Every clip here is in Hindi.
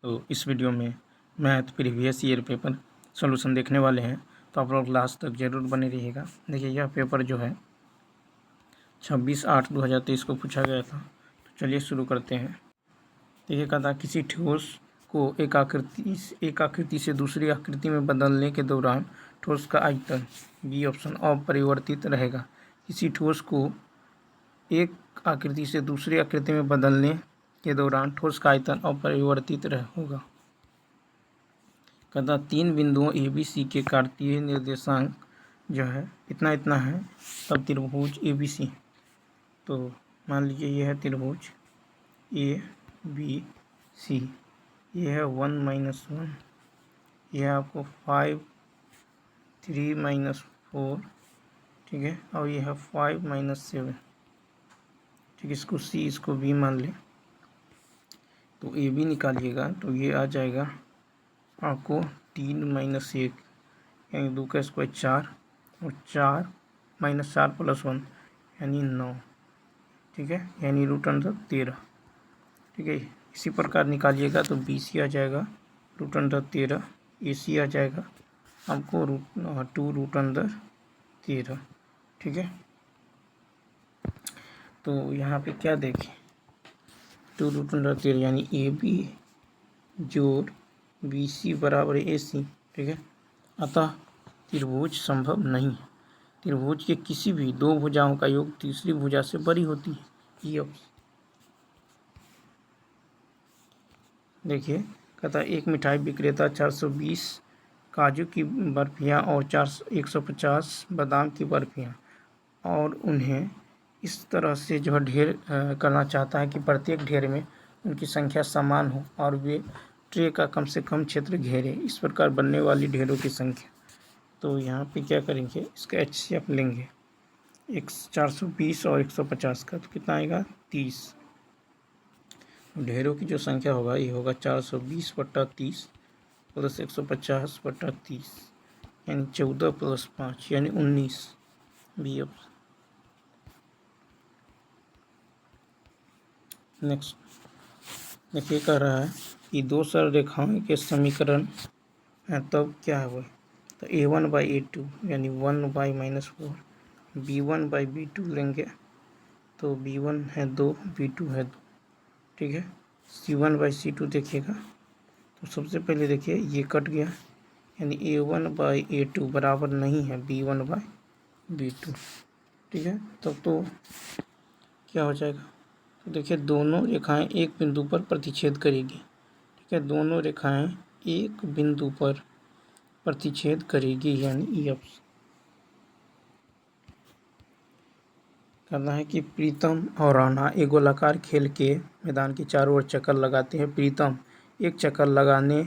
तो इस वीडियो में math previous year paper solution देखने वाले हैं, तो आप लोग लास्ट तक ज़रूर बने रहिएगा। देखिए, यह पेपर जो है 26/8/2023 को पूछा गया था। तो चलिए शुरू करते हैं। देखिए, कहा था किसी ठोस को एक आकृति से दूसरी आकृति में बदलने के दौरान ठोस का आयतन बी ऑप्शन अपरिवर्तित रहेगा। किसी ठोस को एक आकृति से दूसरी आकृति में बदलने के दौरान ठोस का आयतन अपरिवर्तित होगा। कहता 3 बिंदुओं ए बी सी के कार्तीय निर्देशांक जो है इतना इतना है, तब त्रिभुज ए बी सी। तो मान लीजिए ये है त्रिभुज ए बी सी, ये है 1 - 1, यह है आपको 5 3 - 4, ठीक है, और ये है 5 - 7, ठीक है। इसको सी इसको बी मान लें। तो ए बी निकालिएगा तो ये आ जाएगा आपको 3 - 1 यानी 2 का स्क्वायर 4, और 4 - 4 + 1 यानी 9, ठीक है, यानी √13, ठीक है। इसी प्रकार निकालिएगा तो बी सी आ जाएगा √13, ए सी आ जाएगा आपको 2√13, ठीक है। तो यहाँ पे क्या देखें, 2√13 यानी ए बी जोड़ बी सी बराबर ए सी, ठीक है। अतः त्रिभुज संभव नहीं। त्रिभुज के किसी भी दो भुजाओं का योग तीसरी भुजा से बड़ी होती है। ये ऑप्शन देखिए, कहता है एक मिठाई विक्रेता 420 काजू की बर्फियाँ और 150 बादाम की बर्फियाँ, और उन्हें इस तरह से जो है ढेर करना चाहता है कि प्रत्येक ढेर में उनकी संख्या समान हो और वे ट्रे का कम से कम क्षेत्र घेरे। इस प्रकार बनने वाली ढेरों की संख्या। तो यहाँ पे क्या करेंगे, इसका HCF लेंगे 420 और 150 का, तो कितना आएगा 30। ढेरों की जो संख्या होगा ये होगा 420/30 प्लस 150/30 यानी 14 + 5 यानी 19, बी ऑप्शन। नेक्स्ट देखिए, कह रहा है कि दो सरल रेखाओं के समीकरण हैं, तब क्या है वो। तो a1/a2 यानी 1/-4, b1/b2 लेंगे तो b1 है 2, b2 है 2, ठीक है। c1/c2 देखिएगा तो सबसे पहले देखिए ये कट गया, यानी a1/a2 बराबर नहीं है b1/b2, ठीक है। तब तो क्या हो जाएगा, तो देखिए दोनों रेखाएं एक बिंदु पर प्रतिच्छेद करेगी, ठीक है। दोनों रेखाएं एक बिंदु पर प्रतिच्छेद करेगी यानी ई ऑप्शन। कहना है कि प्रीतम और राणा एक गोलाकार खेल के मैदान के चारों ओर चक्कर लगाते हैं। प्रीतम एक चक्कर लगाने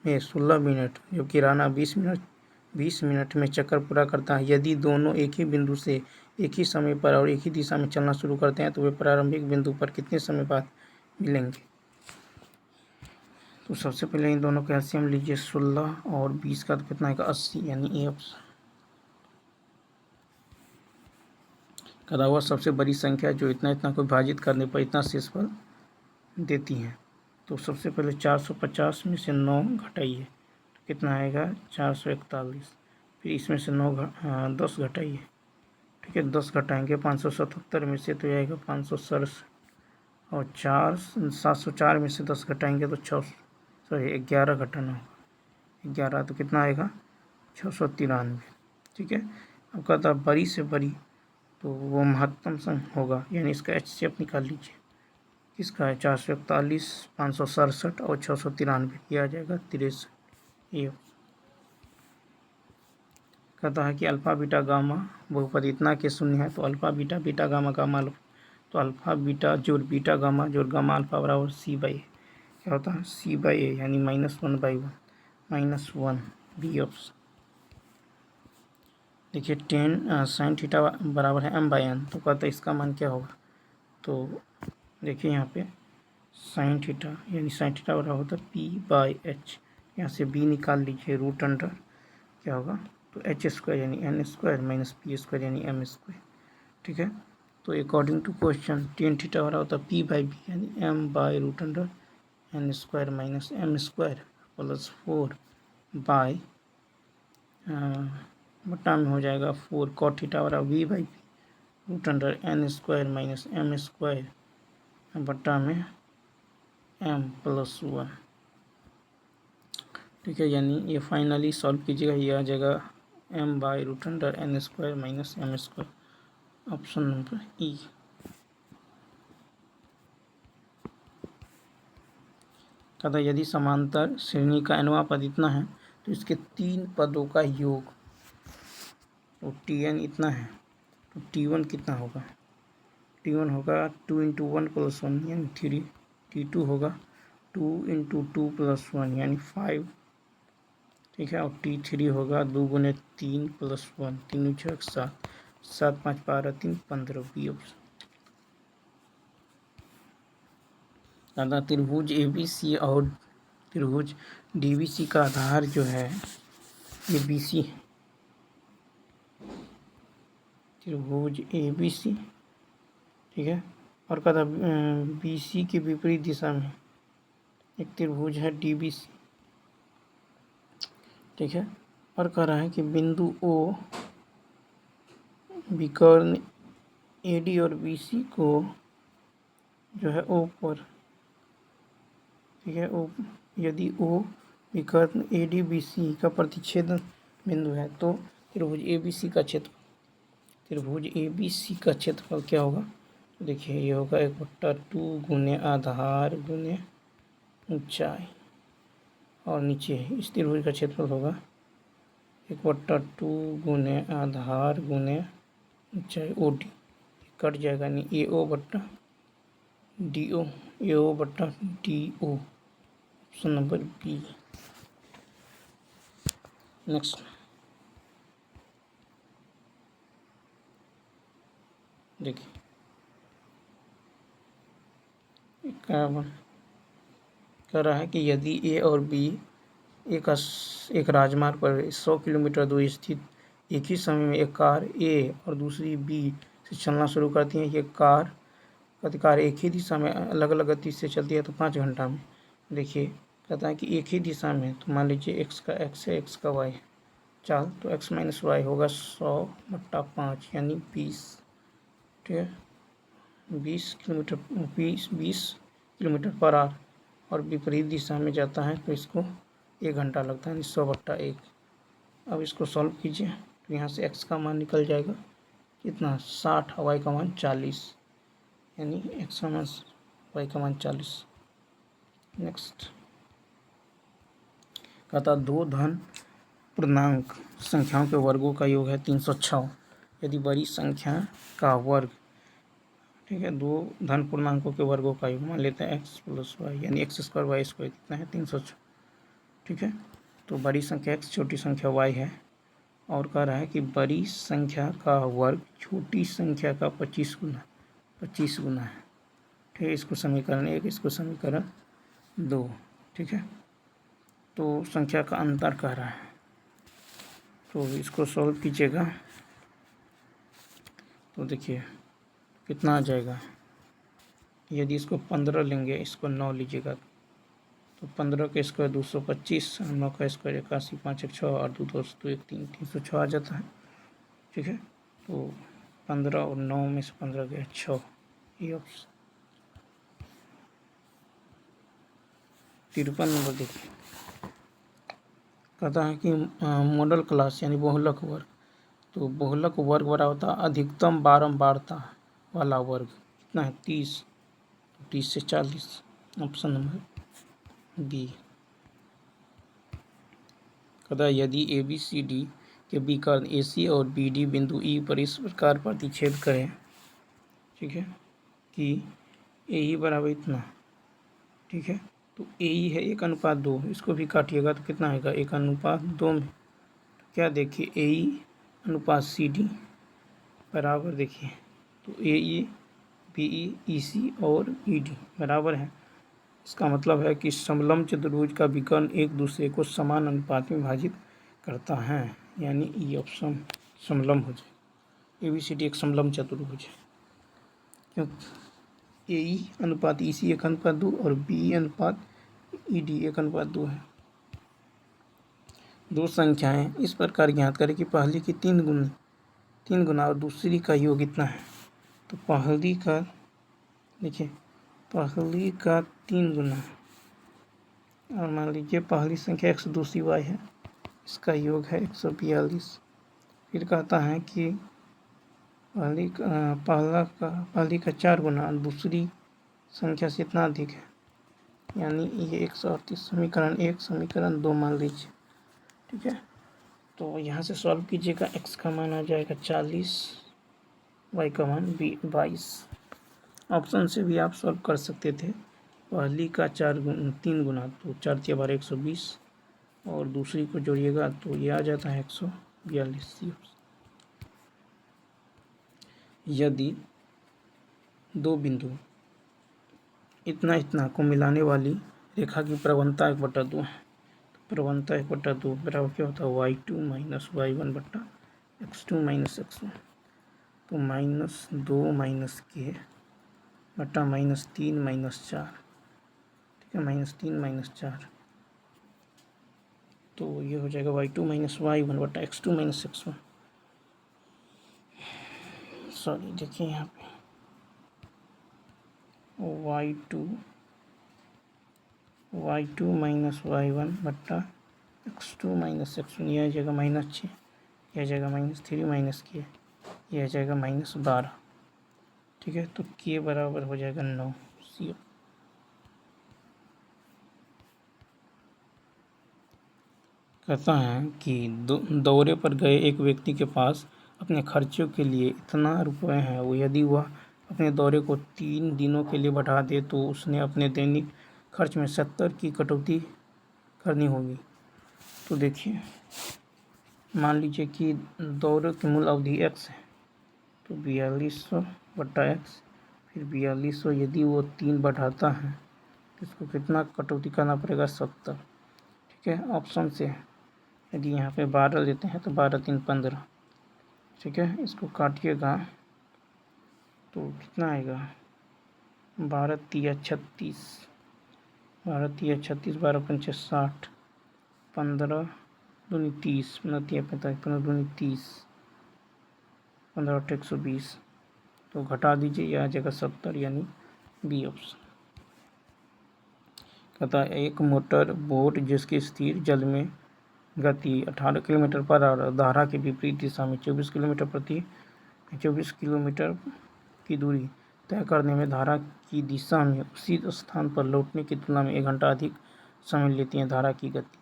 में 16 मिनट, जबकि राणा 20 मिनट में चक्कर पूरा करता है। यदि दोनों एक ही बिंदु से एक ही समय पर और एक ही दिशा में चलना शुरू करते हैं तो वे प्रारंभिक बिंदु पर कितने समय बाद मिलेंगे। तो सबसे पहले इन दोनों का एलसीएम लीजिए, 16 और 20 का तो कितना आएगा 80 यानी ए ऑप्शन। कहा हुआ सबसे बड़ी संख्या जो इतना इतना को विभाजित करने पर इतना शेषफल देती है। तो सबसे पहले 450 में से 9 घटाइए तो कितना आएगा 441, फिर इसमें से 10 घटाइए, ठीक है। 10 घटाएंगे 577 में से तो आएगा 567, और 704 में से 10 घटाएंगे तो 11 घटाना होगा, 11 तो कितना आएगा 693, ठीक है। अब कहता बड़ी से बड़ी तो वो महत्तम संख्या होगा, यानी इसका HCF निकाल लीजिए। किसका है 441, 567 और 693, ये आ जाएगा 63, ये। कहता है कि अल्फा बीटा गामा बहुपद इतना के शून्य है, तो alpha beta beta gamma gamma alpha, तो अल्फा बीटा जोड़ बीटा गामा जोड़ गामा अल्फा बराबर C/A। क्या होता है C/A यानी -1/1 -1, बी ऑप्शन। देखिए 10 sin थीटा बराबर है m/n, तो कहता है इसका मान क्या होगा। तो देखिए यहाँ पे sin थीटा यानी sin थीटा बराबर होता है P/H, यहाँ से b निकाल लीजिए √अंडर क्या होगा तो h² यानी n² - p² यानी m², ठीक है। तो according to question tan theta बराबर होता है P/B यानी m/√अंडर N square minus M square plus 4 by बटा में हो जाएगा 4 कॉट थीटा बराबर V by P root under N square minus M square बटा में एम प्लस 1। ठीक है, यानी ये फाइनली सॉल्व कीजिएगा, ये आ जाएगा m by root under N square minus M square, option number E. तथा यदि समांतर श्रेणी का n वां पद इतना है तो इसके 3 पदों का योग, तो Tn इतना है तो T1 कितना होगा, T1 होगा 2 इंटू 1 प्लस 1 यानी 3, T2 होगा 2 इंटू 2 प्लस 1 यानी 5। ठीक है, और T3 होगा 2 गुने 3 प्लस 1, 3 6 7, 7 5 12 3 15, बी ऑप्शन। दादा त्रिभुज ABC और त्रिभुज DBC का आधार जो है ये BC है। त्रिभुज ABC, ठीक है, और कहता BC के विपरीत दिशा में एक त्रिभुज है DBC। ठीक है, और कह रहा है कि बिंदु O विकर्ण AD और BC को जो है O पर, ठीक है, O यदि O विकर्ण AD BC का प्रतिच्छेदन बिंदु है तो त्रिभुज ABC का क्षेत्रफल क्या होगा, तो देखिए ये होगा 1/2 गुने आधार गुने ऊंचाई, और नीचे इस त्रिभुज का क्षेत्रफल होगा 1/2 गुने आधार गुने ऊंचाई OD, कट जाएगा नहीं AO बट्टा DO, option number B. Next, देखिए कह रहा है कि यदि A और B एक राजमार्ग पर 100 किलोमीटर दूर स्थित एक ही समय में एक कार A और दूसरी B से चलना शुरू करती है, ये कार एक ही दिशा में अलग अलग गति से चलती है तो 5 घंटा में। देखिए कहता है कि एक ही दिशा में, तो मान लीजिए x का x है x का y है, चाल तो x माइनस वाई होगा 100/5 यानी 20। ठीक है, 20 किलोमीटर पर आवर, और विपरीत दिशा में जाता है तो इसको 1 घंटा लगता है, 100/1। अब इसको सॉल्व कीजिए तो यहाँ से x का मान निकल जाएगा कितना 60, y का मान 40, यानी x का मान y का मान 40। नेक्स्ट, कहता 2 धन पूर्णांक संख्याओं के वर्गों का योग है 306 यदि बड़ी संख्या का वर्ग, ठीक है, 2 धन पूर्णांकों के वर्गों का योग मान लेते हैं x प्लस वाई यानी x स्क्वायर वाई स्क्वायर कितना है 306। ठीक है, तो बड़ी संख्या x छोटी संख्या y है, और कह रहा है कि बड़ी संख्या का वर्ग छोटी संख्या का 25 गुना है। ठीक है, इसको समीकरण 1, इसको समीकरण 2। ठीक है, तो संख्या का अंतर कह रहा है, तो इसको सॉल्व कीजिएगा तो देखिए कितना आ जाएगा। यदि इसको 15 लेंगे, इसको 9 लीजिएगा तो 15 के स्क्वायर 225, 9 का स्क्वायर 81, 5 1 6 और 2 2 1 3, 306 आ जाता है। ठीक है, तो 15 और 9 में से 15 गया 6, ये ऑप्शन। 53 नंबर देखिए, कहता है कि मॉडल क्लास यानी बहुलक वर्ग, तो बहुलक वर्ग बराबर होता है अधिकतम बारंबारता वाला वर्ग, कितना है 30, 30 से 40, ऑप्शन नंबर बी। कहता है यदि ABCD के विकर्ण AC और BD बिंदु E पर इस प्रकार प्रतिच्छेद करें, ठीक है, कि AE बराबर इतना, ठीक है, तो AE है 1:2, इसको भी काटिएगा तो कितना आएगा 1:2 में, तो क्या देखिए AE अनुपात CD बराबर, देखिए तो AE BE EC और ED बराबर है। इसका मतलब है कि समलंब चतुर्भुज का विकर्ण एक दूसरे को समान अनुपात में विभाजित करता है, यानी ई ऑप्शन समलंब हो जाए। ABCD एक समलंब चतुर्भुज है, क्योंकि AE अनुपात EC 1:2 और BE अनुपात ED 1/2 है। दो संख्याएं इस प्रकार ज्ञात करें कि पहली की 3 गुना और दूसरी का योग इतना है। तो पहली का देखिए, पहली का 3 गुना और मान लीजिए पहली संख्या x, दूसरी y है, इसका योग है 142। फिर कहता है कि पहली का 4 गुना दूसरी संख्या से इतना अधिक है, यानी ये 138। समीकरण 1, समीकरण 2 मान लीजिए, ठीक है। तो यहाँ से सॉल्व कीजिएगा, x का मान आ जाएगा 40, y का मान 22। ऑप्शन से भी आप सॉल्व कर सकते थे। पहली का 3 गुना तो 4 × 12 120, और दूसरी को जोड़िएगा तो ये आ जाता है 142। यदि दो बिंदु इतना इतना को मिलाने वाली रेखा की प्रवणता 1/2 है, तो प्रवणता 1/2 बराबर क्या होता है, y2 - y1 बट्टा x2 - x1। तो -2 - k बटा -3 - 4, ठीक है, -3 - 4। तो ये हो जाएगा y2 - y1 बटा x2 - x1। सॉरी, देखिए यहाँ पे y2 - y1 बट्टा x2 - x1, यह आ जाएगा -6, यह आ जाएगा -3 - k, यह आ जाएगा -12, ठीक है। तो k बराबर हो जाएगा 9। सी कहता है कि दौरे पर गए एक व्यक्ति के पास अपने खर्चों के लिए इतना रुपए हैं, वो यदि वह अपने दौरे को 3 दिनों के लिए बढ़ा दे तो उसने अपने दैनिक खर्च में 70 की कटौती करनी होगी। तो देखिए, मान लीजिए कि दौरे की मूल अवधि x है, तो 4200 बटा x, फिर 4200 यदि वो 3 बढ़ाता है तो इसको कितना कटौती करना पड़ेगा, 70, ठीक है। ऑप्शन से यदि यहाँ पे 12 लेते हैं तो 12 × 3 = 15, ठीक है। इसको काटिएगा तो कितना आएगा, 12 × 3 = 36, 12 × 3 = 36, 12 × 5 = 60, 15 × 2 = 30, 15 × 3 = 45, 15 × 2 = 30, 15 × 8 = 120। तो घटा दीजिए, यह आ जाएगा 70, यानी बी ऑप्शन। कहता है एक मोटर बोट जिसकी स्थिर जल में गति 18 किलोमीटर पर और धारा के विपरीत दिशा में 24 किलोमीटर की दूरी तय करने में धारा की दिशा में उसी स्थान पर लौटने की तुलना में 1 घंटा अधिक समय लेती है धारा की गति।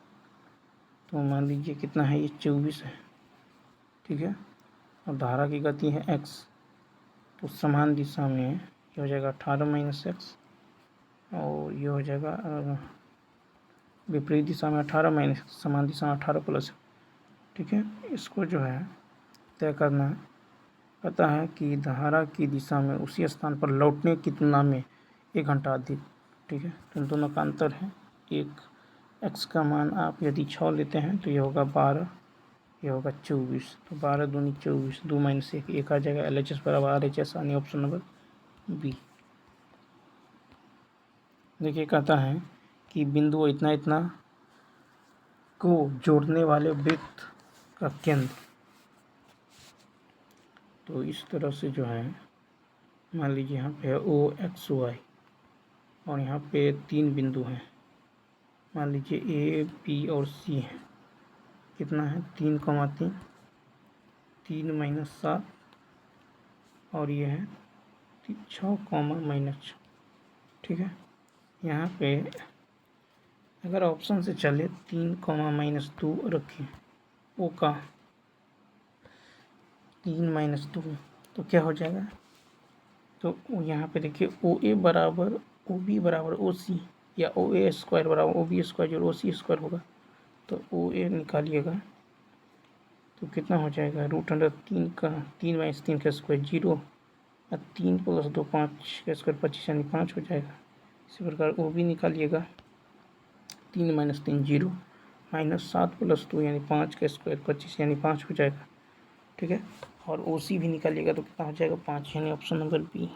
तो मान लीजिए कितना है, ये 24 है, ठीक है, और धारा की गति है x, तो समान दिशा में ये हो जाएगा 18 - x, और ये हो जाएगा विपरीत दिशा में 18 - समान दिशा में 18 +, ठीक है। इसको जो है तय करना है। पता है कि धारा की दिशा में उसी स्थान पर लौटने की तुलना में 1 घंटा अधिक, ठीक है। तो दोनों का अंतर है। एक x का मान आप यदि 6 लेते हैं तो ये होगा 12, ये होगा 24, तो 12 × 2 = 24, 2 - 1, 1 आ जाएगा। LHS बराबर RHS, यानी ऑप्शन नंबर बी। देखिए, कहता है कि बिंदु इतना इतना को जोड़ने वाले वृत्त का केंद्र, तो इस तरह से जो है, मान लीजिए यहाँ पे है OXY और यहाँ पे 3 बिंदु हैं, मान लीजिए A, B और C है। कितना है, 3, 3, 3 - 7, और ये है 6, -6, ठीक है। यहाँ पे अगर ऑप्शन से चले 3, -2 रखें, ओ का 3 - 2, तो क्या हो जाएगा, तो यहाँ पे देखिए OA बराबर OB बराबर OC, या OA² बराबर OB² जो OC² होगा। तो OA निकालिएगा तो कितना हो जाएगा, √3 का 3 - 3 का स्क्वायर 0, और 3 + 2 5 का स्क्वायर 25, यानी 5 हो जाएगा। इसी प्रकार OB निकालिएगा, 3 - 3 0, -7 + 2 यानी 5 का स्क्वायर 25, यानी 5 हो जाएगा, ठीक है। और OC भी निकालिएगा तो कितना हो जाएगा, 5, यानी ऑप्शन नंबर बी।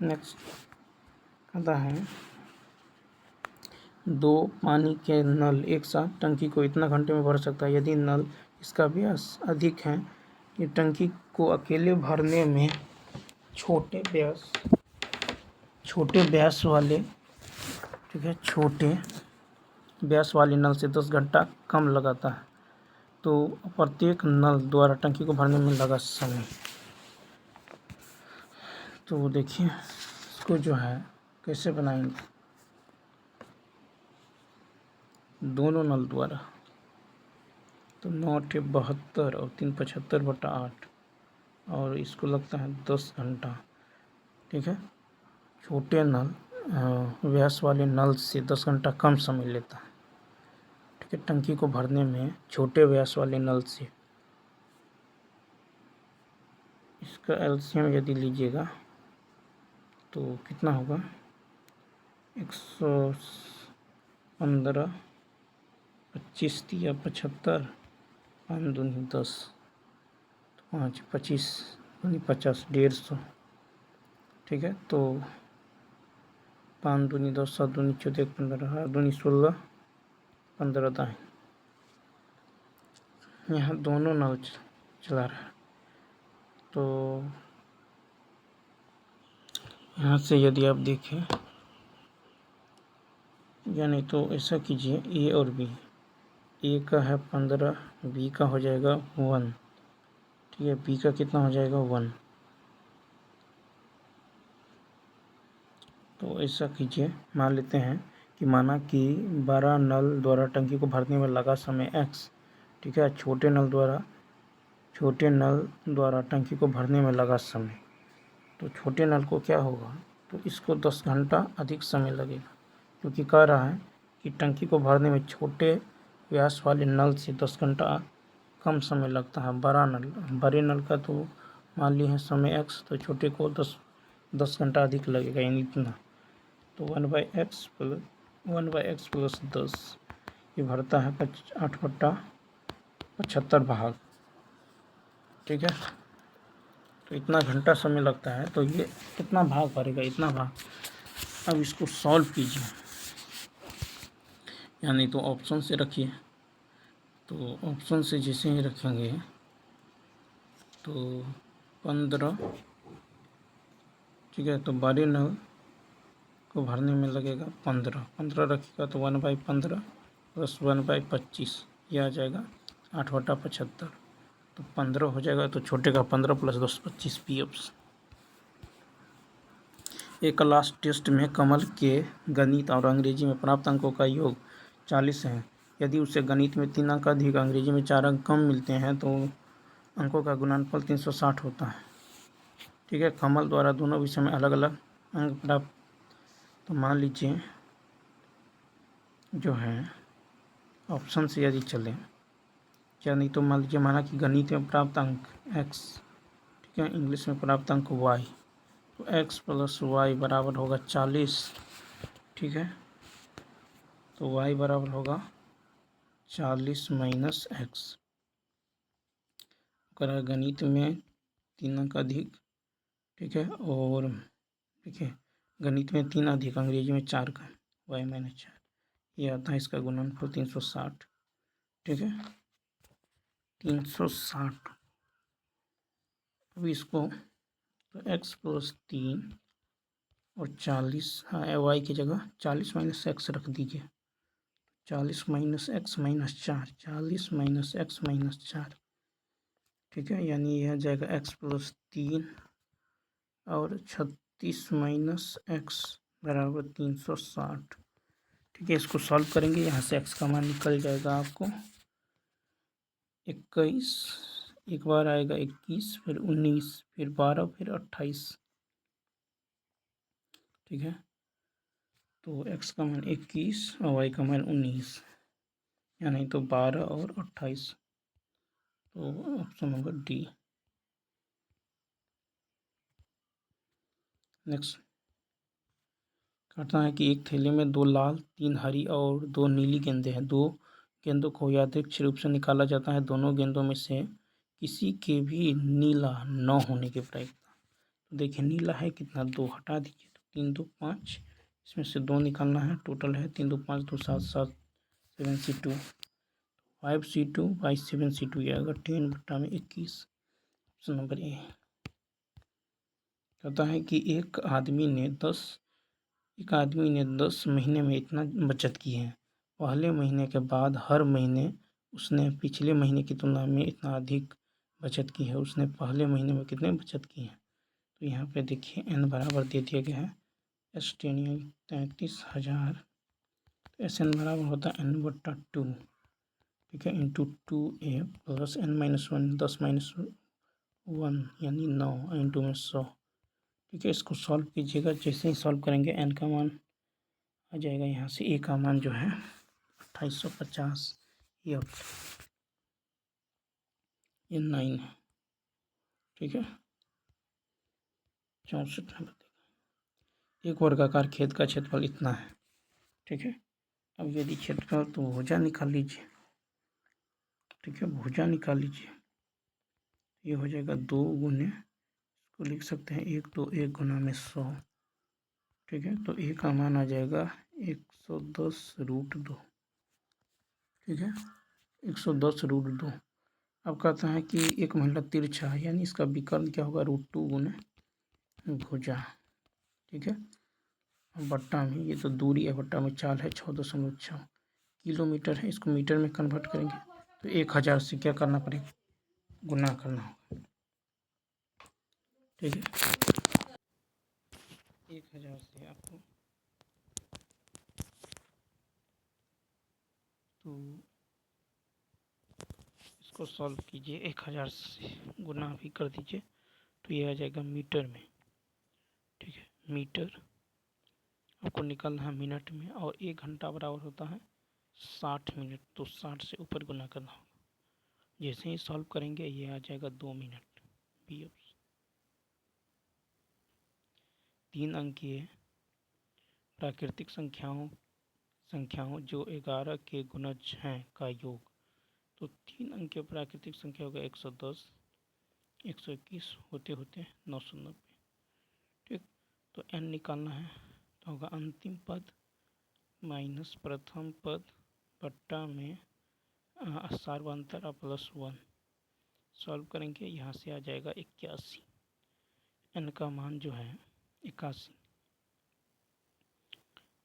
नेक्स्ट कहता है 2 पानी के नल एक साथ टंकी को इतना घंटे में भर सकता है। यदि नल इसका व्यास अधिक है, ये टंकी को अकेले भरने में छोटे व्यास वाले, ठीक है, छोटे व्यास वाले नल से 10 घंटा कम लगाता है। तो प्रत्येक नल द्वारा टंकी को भरने में लगा समय, तो देखिए इसको जो है कैसे बनाएंगे। दोनों नल द्वारा तो 9×8 और 3×75/8 और इसको लगता है 10 घंटा, ठीक है। छोटे नल व्यास वाले नल से 10 घंटा कम समय लेता है, ठीक है, टंकी को भरने में छोटे व्यास वाले नल से। इसका एलसीएम यदि लीजिएगा तो कितना होगा, 115, 25 या 75, 5 दूनी 10, 5 25 दूनी 50, 150, ठीक है। तो 5 दूनी 10, 7 दूनी 14, 15, 8 दूनी 16, 15 दाएँ। यहाँ दोनों नल चला रहा है, तो यहाँ से यदि आप देखें, यानी तो ऐसा कीजिए, ए और बी, ए का है 15, बी का हो जाएगा 1, ठीक है, बी का कितना हो जाएगा 1। तो ऐसा कीजिए, मान लेते हैं कि माना कि 12 नल द्वारा टंकी को भरने में लगा समय x, ठीक है। छोटे नल द्वारा टंकी को भरने में लगा समय, तो छोटे नल को क्या होगा, तो इसको 10 घंटा अधिक समय लगेगा, क्योंकि कह रहा है कि टंकी को भरने में छोटे व्यास वाले नल से 10 घंटा कम समय लगता है। बड़े नल का तो मान लिए हैं समय x, तो छोटे को 10 घंटा अधिक लगेगा, यानी इतना। तो 1/x प्लस 10 ये भरता है 8/75 भाग, ठीक है। तो इतना घंटा समय लगता है, तो ये कितना भाग भरेगा, इतना भाग। अब इसको सॉल्व कीजिए, यानी तो ऑप्शन से रखिए। तो ऑप्शन से जैसे ही रखेंगे तो 15, ठीक है। तो बड़े नल को भरने में लगेगा 15 रखिएगा, तो 1/15 प्लस 1/25 ये आ जाएगा 8/75। तो 15 हो जाएगा, तो छोटे का 15 प्लस 10 25 पी ऑप्शन। एक क्लास टेस्ट में कमल के गणित और अंग्रेजी में प्राप्त अंकों का योग 40 है। यदि उसे गणित में 3 अंक अधिक, अंग्रेजी में 4 अंक कम मिलते हैं, तो अंकों का गुणनफल 360 होता है, ठीक है। कमल द्वारा दोनों विषय में अलग अलग अंक प्राप्त, तो मान लीजिए जो है ऑप्शन से यदि चलें, क्या नहीं तो मान लीजिए, माना कि गणित में प्राप्त अंक x, ठीक है, इंग्लिश में प्राप्त अंक y, तो x प्लस y बराबर होगा 40, ठीक है। तो y बराबर होगा 40 माइनस x। अगर गणित में 3 अंक अधिक, ठीक है, और देखिए गणित में 3 अधिक, अंग्रेजी में 4 का, y माइनस 4, ये आता है इसका गुणनफल 360, ठीक है, 360। अब इसको तो x प्लस 3 और 40, हाँ y की जगह 40 माइनस x रख दीजिए, 40 minus x minus 4, 40 minus x minus 4, ठीक है, यानी यह जाएगा x प्लस 3 और 36 माइनस x बराबर 360, ठीक है। इसको सॉल्व करेंगे, यहाँ से x का मान निकल जाएगा आपको 21, एक बार आएगा 21, फिर 19, फिर 12, फिर 28, ठीक है। तो x का मान 21 और y का मान 19, यानी तो 12 और 28, तो ऑप्शन होगा डी। नेक्स्ट कहता है कि एक थैले में 2 लाल, 3 हरी और 2 नीली गेंदें हैं। 2 गेंदों को यादृच्छिक रूप से निकाला जाता है। दोनों गेंदों में से किसी के भी नीला न होने की प्रायिकता। तो देखिए नीला है कितना, 2 हटा दीजिए, तो 3 2 5, इसमें से 2 निकालना है, टोटल है 3 2 5 2 7 7 7C2 5C2 बाई 7C2 ये आएगा 10/21। Option number A. कहता है कि एक आदमी ने 10 महीने में इतना बचत की है। पहले महीने के बाद हर महीने उसने पिछले महीने की तुलना में इतना अधिक बचत की है। उसने पहले महीने में कितने बचत की है? तो यहाँ पे देखिए n बराबर दे दिया गया है एस्टेनियल 33,000। तो एस एन बराबर होता है n/2, ठीक है, इंटू 2a प्लस n-1 10-1 यानी 9 इंटू में 100। ठीक है, इसको सॉल्व कीजिएगा। जैसे ही सॉल्व करेंगे n का मान आ जाएगा यहाँ से, a का मान जो है 2850। ये 9 है, ठीक है, 64 नंबर देगा। एक वर्गाकार खेत का क्षेत्रफल इतना है, ठीक है। अब यदि क्षेत्रफल तो भुजा निकाल लीजिए, ठीक है, भुजा निकाल लीजिए। ये हो जाएगा 2 गुने, इसको लिख सकते हैं 1 तो 1 गुना में 100, ठीक है। तो a का मान आ जाएगा 110√2, ठीक है, 110√2। अब कहता है कि एक महिला तिरछा है, यानी इसका विकर्ण क्या होगा, √2 गुने भुजा, ठीक है। बट्टा में ये तो दूरी है, बट्टा में चाल है 6.6 किलोमीटर है। इसको मीटर में कन्वर्ट करेंगे तो 1000 से क्या करना पड़ेगा, गुना करना होगा, ठीक है। 1000 से आपको तो इसको सॉल्व कीजिए, 1000 से गुना भी कर दीजिए तो ये आ जाएगा मीटर में, ठीक है। मीटर आपको निकालना है मिनट में, और 1 घंटा बराबर होता है 60 मिनट, तो 60 से ऊपर गुना करना होगा। जैसे ही सॉल्व करेंगे ये आ जाएगा 2 मिनट। B option. 3 अंकीय प्राकृतिक संख्याओं जो 11 के गुणज हैं का योग। तो 3 अंकीय प्राकृतिक संख्या होगा 110, 121 होते होते 990, ठीक। तो n निकालना है तो होगा अंतिम पद माइनस प्रथम पद बट्टा में सार्वंतर प्लस 1। सॉल्व करेंगे, यहाँ से आ जाएगा 81। n का मान जो है 81।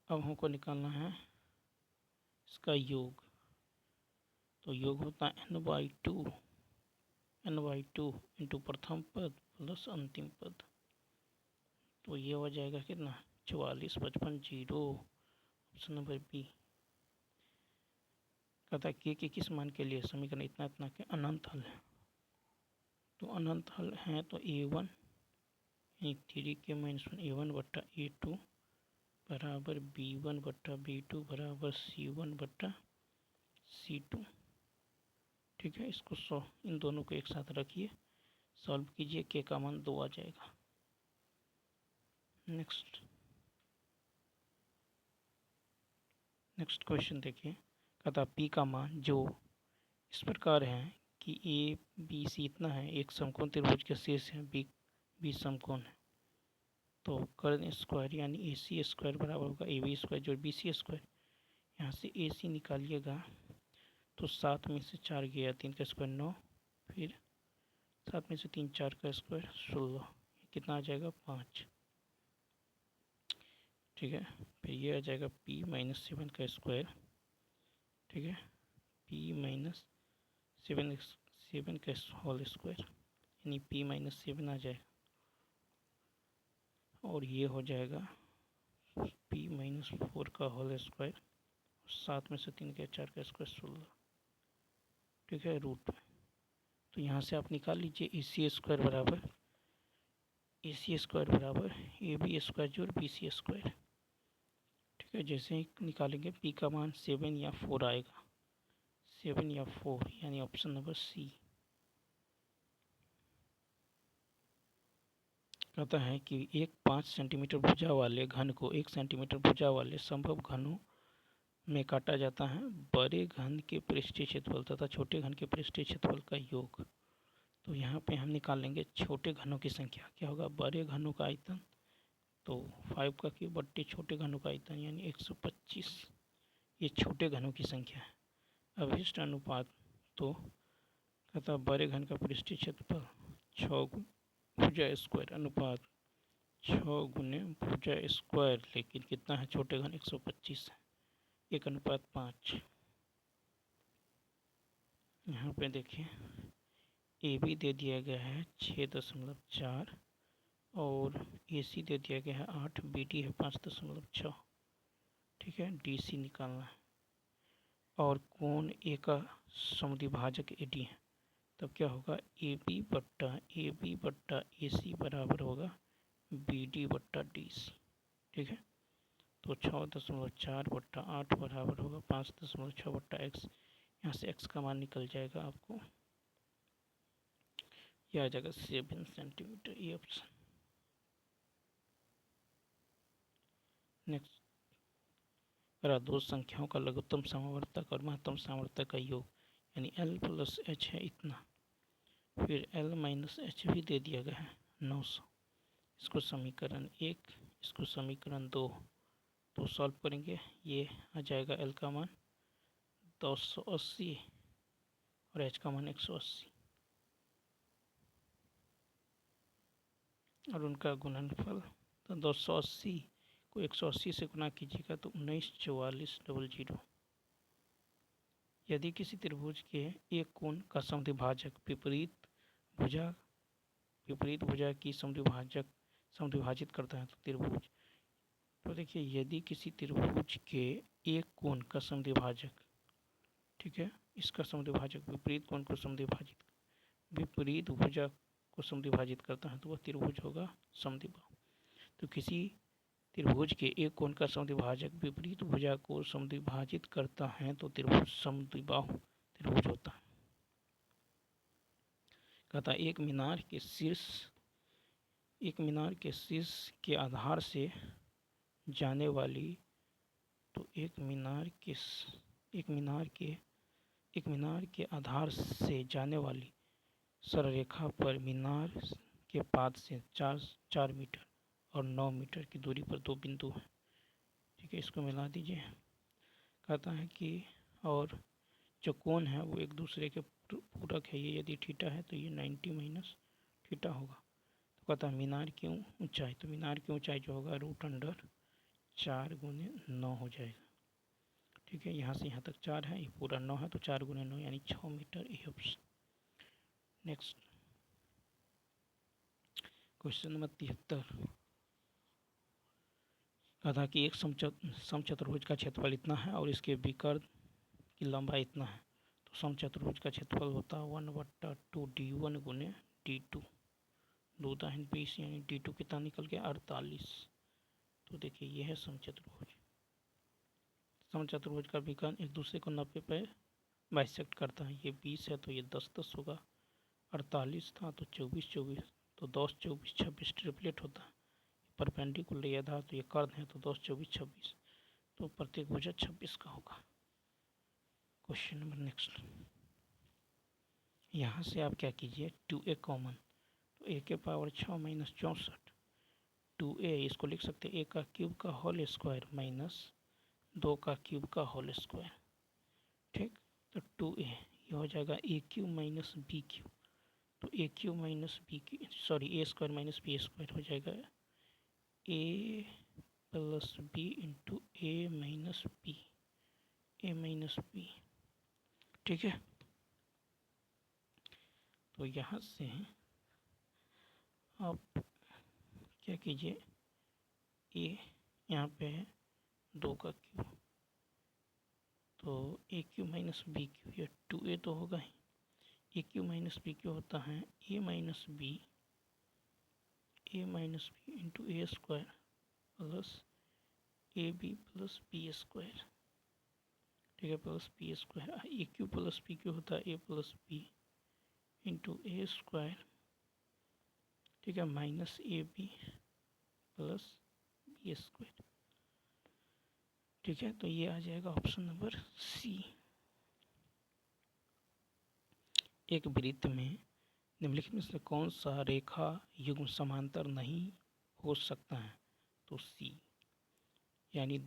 अब हमको निकालना है इसका योग। तो योग होता है n/2 इंटू प्रथम पद प्लस अंतिम पद। तो ये हो जाएगा कितना, 44,55,0। Option number B. कहता है के किस मान के लिए समीकरण इतना इतना के अनंत हल है। तो अनंत हल है तो a1 3k-1 a1/a2 बराबर b1/b2 बराबर c1/c2, ठीक है। इसको इन दोनों को एक साथ रखिए, सॉल्व कीजिए, के का मान 2 आ जाएगा। नेक्स्ट क्वेश्चन देखिए। कहता पी का मान जो इस प्रकार है कि ए बी सी इतना है, एक समकोण त्रिभुज के शीर्ष है, बी समकोण है। तो कर्ण स्क्वायर यानी ए सी स्क्वायर बराबर होगा ए बी स्क्वायर जो बी सी स्क्वायर। यहाँ से ए सी निकालिएगा तो 7 में से 4 गया, 3 का स्क्वायर 9, फिर 7 में से 3 4 का स्क्वायर 16, कितना आ जाएगा 5, ठीक है। फिर ये आ जाएगा p माइनस 7 का स्क्वायर, ठीक है, p माइनस 7 का होल स्क्वायर यानी p माइनस 7 आ जाएगा। और ये हो जाएगा p माइनस 4 का होल स्क्वायर, 7 में से 3 का 4 का स्क्वायर 16, ठीक है, रूट में। तो यहाँ से आप निकाल लीजिए ए सी स्क्वायर बराबर ए बी स्क्वायर जोड़ बी सी स्क्वायर, ठीक है। जैसे ही निकालेंगे p का मान 7 या 4 आएगा, 7 या 4 यानी ऑप्शन नंबर सी। कहता है कि एक 5 सेंटीमीटर भुजा वाले घन को 1 सेंटीमीटर भुजा वाले संभव घनों में काटा जाता है। बड़े घन के पृष्ठीय क्षेत्रफल तथा छोटे घन के पृष्ठीय क्षेत्रफल का योग। तो यहाँ पे हम निकाल लेंगे छोटे घनों की संख्या, क्या होगा, बड़े घनों का आयतन तो 5 का क्यूब बट्टे छोटे घनों का आयतन यानी 125, ये छोटे घनों की संख्या है। अभिष्ट अनुपात तो कहता बड़े घन का पृष्ठीय क्षेत्रफल 6 भुजा स्क्वायर अनुपात 6 गुने भुजा स्क्वायर, लेकिन कितना है छोटे घन 125 है, 1:5। यहाँ पे देखिए ए बी दे दिया गया है 6.4 और ए सी दे दिया गया है 8, बी डी है 5.6। ठीक है, डी सी निकालना है और कोण ए का समुद्विभाजक ए डी है, तब क्या होगा ए बी बट्टा ए सी बराबर होगा बी डी बट्टा डी सी। ठीक है, तो 6.4/8 बराबर होगा 5.6/x। यहाँ से x का मान निकल जाएगा आपको, यह आ जाएगा 7 सेंटीमीटर, ये ऑप्शन। नेक्स्ट, अगर दो संख्याओं का लघुत्तम समावर्तक और महत्तम समावर्तक का योग यानी l + h है इतना, फिर l - h भी दे दिया गया है 900, इसको समीकरण 1, इसको समीकरण 2, तो सॉल्व करेंगे, ये आ जाएगा l का मान 280 और h का मान 180 और उनका गुणनफल तो 280 को 180 से गुना कीजिएगा तो 194400। यदि किसी त्रिभुज के एक कोण का समुद्विभाजक विपरीत भुजा की समुद्विभाजित करता है तो त्रिभुज, तो देखिए यदि किसी त्रिभुज के एक कोण का समुद्विभाजक, ठीक है, इसका समुद्विभाजक विपरीत कोण को विपरीत भुजा को समुद्विभाजित करता है तो वह त्रिभुज होगा समद्विबाहु। तो किसी त्रिभुज के एक कोण का समुद्विभाजक विपरीत भुजा को समुद्विभाजित करता है तो त्रिभुज समद्विबाहु त्रिभुज होता है। कहता एक मीनार के शीर्ष के आधार से जाने वाली, तो एक मीनार के आधार से जाने वाली सरलरेखा पर मीनार के पाद से 4 मीटर और 9 मीटर की दूरी पर दो बिंदु हैं। ठीक है, इसको मिला दीजिए। कहता है कि और जो कोण है वो एक दूसरे के पूरक है, ये यदि थीटा है तो ये 90 - थीटा होगा। तो कहता है मीनार की ऊंचाई, तो मीनार की ऊंचाई जो होगा √4 × 9 हो जाएगा। ठीक है, यहाँ से यहाँ तक 4 है, ये पूरा 9 है, तो 4 × 9 यानी 6 मीटर, ये ऑप्शन। Next question number 73। कहा था कि एक समचतुर्भुज का क्षेत्रफल इतना है और इसके विकर्ण की लंबाई इतना है, तो समचतुर्भुज का क्षेत्रफल होता है 1/2 d1 × d2, 2 दाहिने 20 यानी d2 कितना निकल गया 48। तो देखिए यह है समचतुर्भुज। समचतुर्भुज का विकर्ण एक दूसरे को 90 पे बाइसेक्ट करता है, ये 20 है तो ये 10 होगा, 48 था तो 24 तो 10 24 26 ट्रिपलेट होता है, परपेंडिकुलर ये आधार तो ये कर्ण है तो 10 24 26, तो प्रत्येक भुजा 26 का होगा। क्वेश्चन नंबर नेक्स्ट, यहाँ से आप क्या कीजिए 2a कॉमन, तो a के पावर 6 - 64, 2a इसको लिख सकते हैं a का क्यूब का होल स्क्वायर माइनस 2 का क्यूब का होल स्क्वायर। ठीक, तो 2a ये हो जाएगा a cube minus b cube, तो a cube minus b cube a square minus b square हो जाएगा a + b × a - b। ठीक है, तो यहाँ से आप क्या कीजिए, a यहाँ पे है 2 का क्यूब, तो a cube minus b cube, या 2a तो होगा ही, a cube minus b cube होता है a - b × a square plus ab + b square. ठीक है, plus b square, a cube plus b cube होता है a + b × a स्क्वायर। ठीक है, माइनस ab + b स्क्वायर। ठीक है, तो ये आ जाएगा ऑप्शन नंबर सी। एक वृत्त में निम्नलिखित में से कौन सा रेखा युग्म समांतर नहीं हो सकता है, तो सी, यानी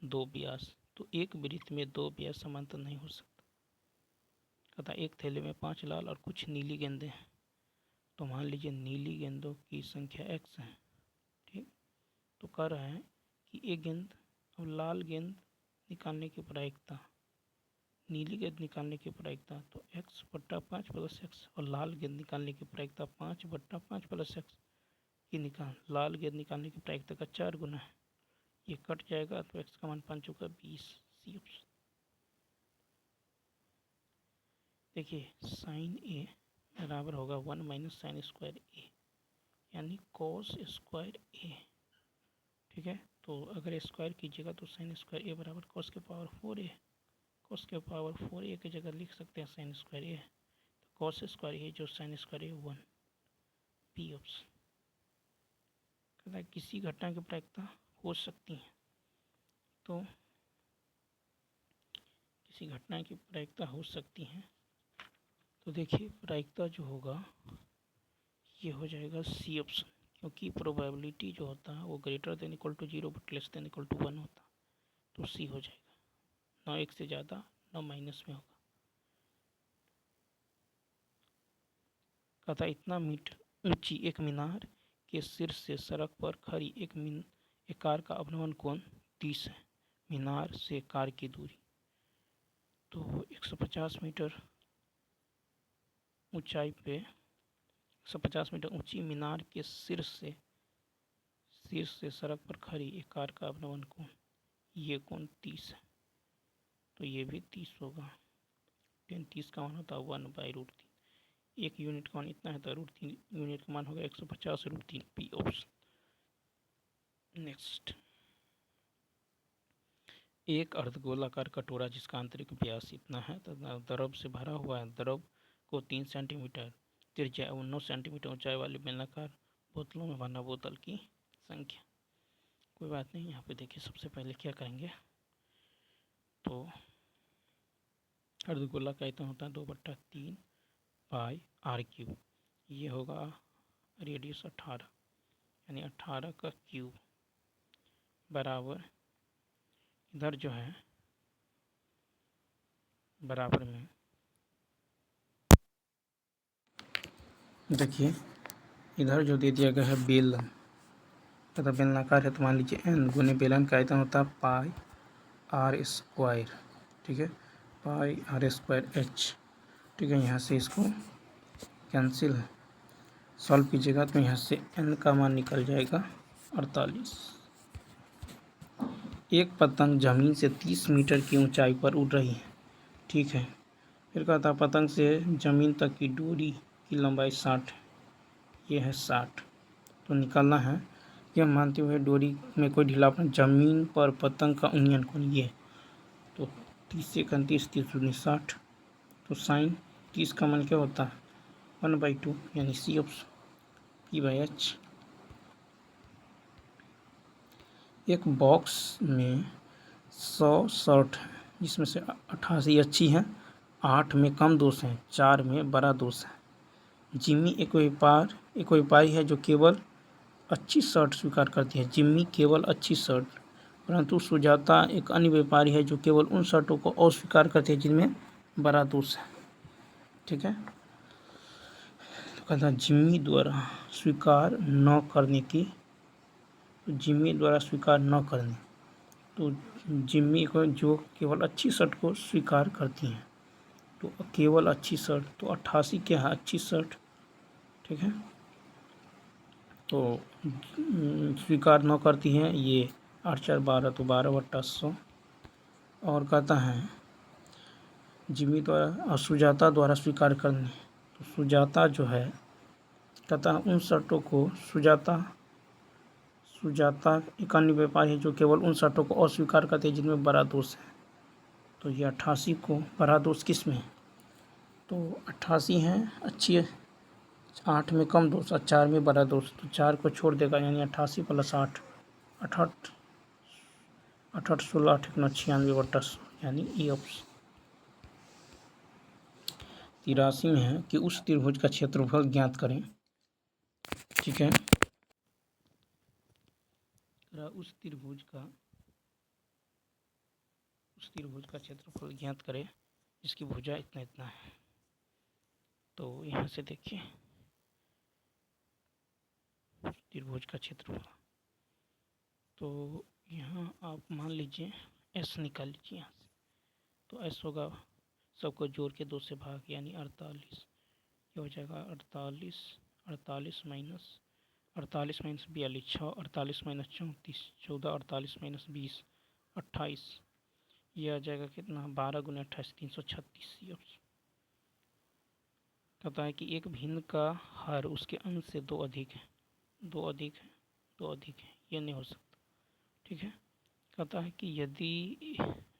2 व्यास। तो एक वृत्त में 2 व्यास समांतर नहीं हो सकता। कहता एक थैले में 5 लाल और कुछ नीली गेंदें हैं। तो मान लीजिए नीली गेंदों की संख्या x है, ठीक। तो कह रहा है कि एक गेंद, अब लाल गेंद निकालने की प्रायिकता, नीली गेंद निकालने की प्रायिकता तो x/5 + x, और लाल गेंद निकालने की प्रायिकता 5/5 + x की लाल गेंद निकालने की प्रायिकता का 4 गुना है। ये कट जाएगा तो x का मान 5 होगा 20, सी ऑप्शन। देखिए साइन ए बराबर होगा 1 - sin स्क्वायर ए, यानी cos स्क्वायर ए, ठीक है। तो अगर स्क्वायर कीजिएगा तो sin स्क्वायर ए बराबर cos के पावर 4a, cos के पावर 4a की जगह लिख सकते हैं sin स्क्वायर ए, तो cos स्क्वायर ए जो sin स्क्वायर ए 1, पी ऑप्शन। कहता है किसी घटना की प्रायिकता हो सकती है, तो किसी घटना की प्रायिकता हो सकती है, तो देखिए प्रायिकता जो होगा ये हो जाएगा सी ऑप्शन, क्योंकि प्रोबेबिलिटी जो होता है वो greater than equal to 0 but less than equal to 1 होता, तो सी हो जाएगा। ना एक से ज़्यादा ना माइनस में होगा। कहता इतना मीटर ऊंची एक मीनार के शीर्ष से सड़क पर खड़ी एक कार का अवनमन कोण 30 है। मीनार से कार की दूरी तो 150 मीटर ऊंचाई पे 150 मीटर ऊंची मीनार के शीर्ष से सड़क पर खड़ी एक कार का अवनमन कोण, ये कोण 30 है, तो ये भी 30 होगा। 30 का मान होता है 1/√3। एक यूनिट का मान इतना है तो √3 यूनिट का मान होगा 150/3, पी ऑप्शन। नेक्स्ट, एक अर्धगोलाकार कटोरा जिसका आंतरिक व्यास इतना है तथा द्रव से भरा हुआ है। द्रव को 3 सेंटीमीटर त्रिज्या एवं 9 सेंटीमीटर ऊंचाई वाली बेलनाकार बोतलों में भरना। बोतल की संख्या, कोई बात नहीं। यहाँ पे देखिए सबसे पहले क्या करेंगे, तो अर्धगोला का आयतन होता है 2/3 पाई r³। ये होगा रेडियस 18, यानी 18 का क्यूब बराबर, इधर जो है बराबर में देखिए इधर जो दे दिया गया है बेलन तथा बेलनाकार है, तो मान लीजिए n गुने बेलन का आयतन होता है πr², ठीक है, πr²h, ठीक है। यहाँ से इसको कैंसिल सॉल्व कीजिएगा तो यहाँ से n का मान निकल जाएगा 48। एक पतंग ज़मीन से 30 मीटर की ऊंचाई पर उड़ रही है, ठीक है। फिर कहता है पतंग से ज़मीन तक की दूरी की लंबाई 60 है, ये है 60। तो निकालना है, यह मानते हुए डोरी में कोई ढीलापन, ज़मीन पर पतंग का उन्नयन कोण ये, तो 30 से 31, 30 दूनी 60, तो साइन 30 का मान क्या होता है 1/2, यानी सी ऑप्शन, p/h। एक बॉक्स में 100 शर्ट है जिसमें से 88 अच्छी हैं, 8 में कम दोष हैं, 4 में बड़ा दोष है। जिम्मी एक व्यापारी है जो केवल अच्छी शर्ट स्वीकार करती है। जिम्मी केवल अच्छी शर्ट, परंतु सुजाता एक अन्य व्यापारी है जो केवल उन शर्टों को अस्वीकार करती है जिनमें बड़ा दोष है, ठीक है। तो कहता है जिम्मी द्वारा स्वीकार न करने की, जिम्मी द्वारा स्वीकार न करने, तो जिम्मी को जो केवल अच्छी शर्ट को स्वीकार करती हैं, तो केवल अच्छी शर्ट, तो 88 क्या है अच्छी शर्ट, ठीक है। तो स्वीकार न करती हैं ये 8×4 12, तो 12/100। और कहता है जिम्मी द्वारा और सुजाता द्वारा स्वीकार करने, तो सुजाता जो है कहता है उन शर्टों को सुजाता एक अन्य व्यापारी है जो केवल उन शर्टों को अस्वीकार करते हैं जिनमें बड़ा दोष है। तो ये 88 को बड़ा दोष किस में है, तो 88 है अच्छी है, 8 में कम दोष और 4 में बड़ा दोष, तो 4 को छोड़ देगा, यानी 88 + 8, 88, 88, 16, 8, 96/100, यानी ई ऑप्शन। 83 में है कि उस त्रिभुज का क्षेत्रफल ज्ञात करें, ठीक है। उस त्रिभुज का क्षेत्रफल ज्ञात करें जिसकी भुजा इतना इतना है। तो यहाँ से देखिए त्रिभुज का क्षेत्रफल, तो यहाँ आप मान लीजिए एस निकाल लीजिए यहाँ से। तो एस होगा सबको जोड़ के 2 से भाग यानी 48, ये हो जाएगा 48 माइनस 42, 6, 48 माइनस 34, 14, 48 माइनस 20, 28, ये आ जाएगा कितना 12 गुना 28, 336। कहता है कि एक भिन्न का हर उसके अंश से 2 अधिक है, 2 अधिक है, ये नहीं हो सकता। ठीक है, कहता है कि यदि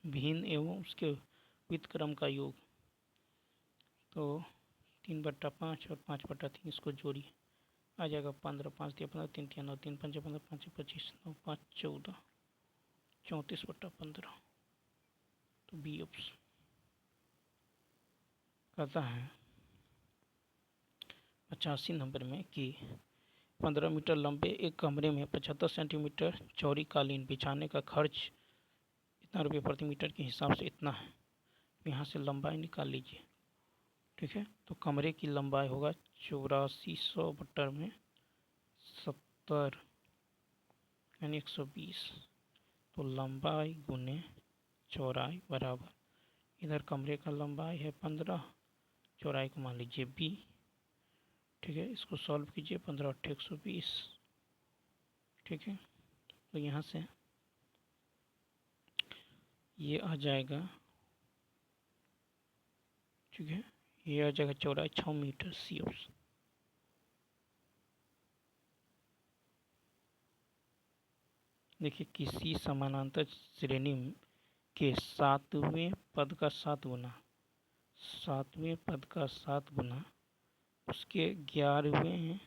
भिन्न एवं उसके व्युत्क्रम का योग, तो 3/5 और 5/3 इसको जोड़िए, आ जाएगा 15, 5 दिया 15, 3 दिया 9, 3 5 15, 5 25, 9 5 14, 34/15। तो बी ऑप्शन। कहता है 85 नंबर में कि 15 मीटर लंबे एक कमरे में 75 सेंटीमीटर चौड़ी कालीन बिछाने का खर्च इतना रुपये प्रति मीटर के हिसाब से इतना है। यहाँ से लंबाई निकाल लीजिए। ठीक है, तो कमरे की लंबाई होगा 8400 में 70 यानी 120। तो लंबाई गुने चौड़ाई बराबर, इधर कमरे का लंबाई है 15, चौड़ाई को मान लीजिए b। ठीक है, इसको सॉल्व कीजिए, 15 8 120। ठीक है, तो यहाँ से ये आ जाएगा, ठीक है, ये आ जाएगा चौड़ाई 6 मीटर, सी ऑप्शन। देखिए, किसी समानांतर श्रेणी के 7वें पद का 7 गुना, 7वें पद का 7 गुना उसके 11वें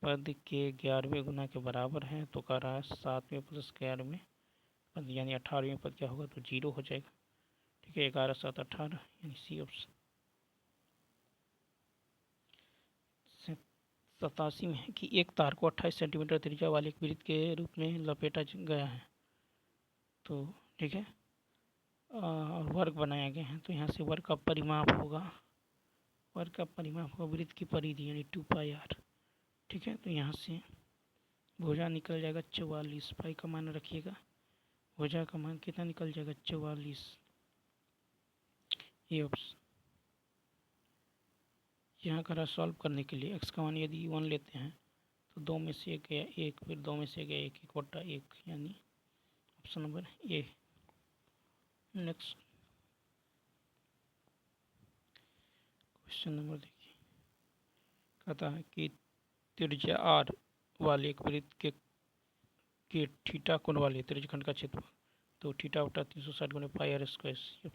पद के 11वें गुना के बराबर है। तो कह रहा है 7वें प्लस 11वें पद यानी 18वें पद क्या होगा, तो 0 हो जाएगा। ठीक है, 11 7 18 यानी सी ऑप्शन। 87 में है कि एक तार को 28 सेंटीमीटर त्रिज्या वाले एक वृत्त के रूप में लपेटा गया है। तो ठीक है, और वर्ग बनाया गया है। तो यहाँ से वर्ग का परिमाप होगा, वृत्त की परिधि यानी 2πr। ठीक है, तो यहाँ से भुजा निकल जाएगा 44, पाई का मान रखिएगा, भुजा का मान कितना निकल जाएगा 44। ये ऑप्शन। यहाँ करा सॉल्व करने के लिए x का मान यदि 1 लेते हैं तो 2 में से 1 गया 1, फिर 2 में से गया 1, 1/1 यानी option number A. Next question number देखिए, कहता है कि त्रिज्या r वाले एक वृत्त के थीटा कोण वाले त्रिज्यखंड का क्षेत्रफल, तो थीटा बटा 360 गुणे पाई r स्क्वायर।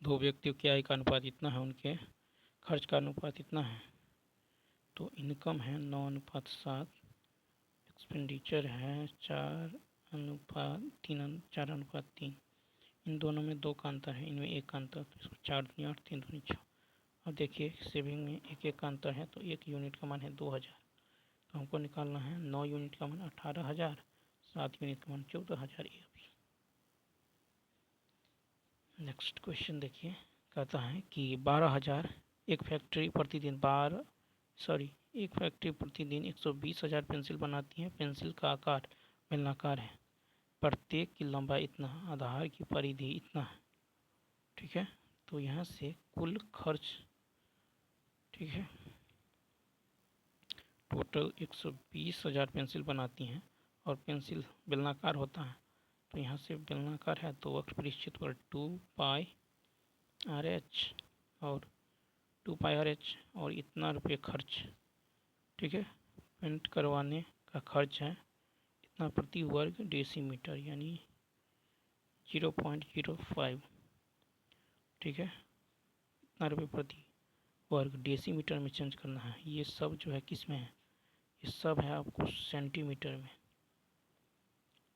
दो व्यक्तियों की आय का अनुपात इतना है, उनके खर्च का अनुपात इतना है। तो इनकम है 9:7, एक्सपेंडिचर है 4:3। इन दोनों में 2 का अंतर है, इनमें 1 का अंतर, तो इसको 4 दूनी 8, 3 दूनी 6। अब देखिए सेविंग में 1 का अंतर है, तो 1 यूनिट का मान है 2000। तो हमको निकालना है 9 यूनिट का मान 18,000, 7 यूनिट का मान 14,000। नेक्स्ट क्वेश्चन देखिए, कहता है कि 12,000 एक फैक्ट्री प्रतिदिन 120,000 पेंसिल बनाती है। पेंसिल का आकार बेलनाकार है, प्रत्येक की लंबाई इतना, आधार की परिधि इतना है। ठीक है, तो यहाँ से कुल खर्च, ठीक है, टोटल 120,000 पेंसिल बनाती हैं और पेंसिल बेलनाकार होता है। तो यहाँ से बेलनाकार है तो वक्र परिचित पर 2πRh और 2πRh और इतना रुपये खर्च। ठीक है, पेंट करवाने का खर्च है इतना प्रति वर्ग डेसीमीटर यानी 0.05। ठीक है, इतना रुपये प्रति वर्ग डेसीमीटर में चेंज करना है। ये सब जो है किस में है, ये सब है आपको सेंटीमीटर में।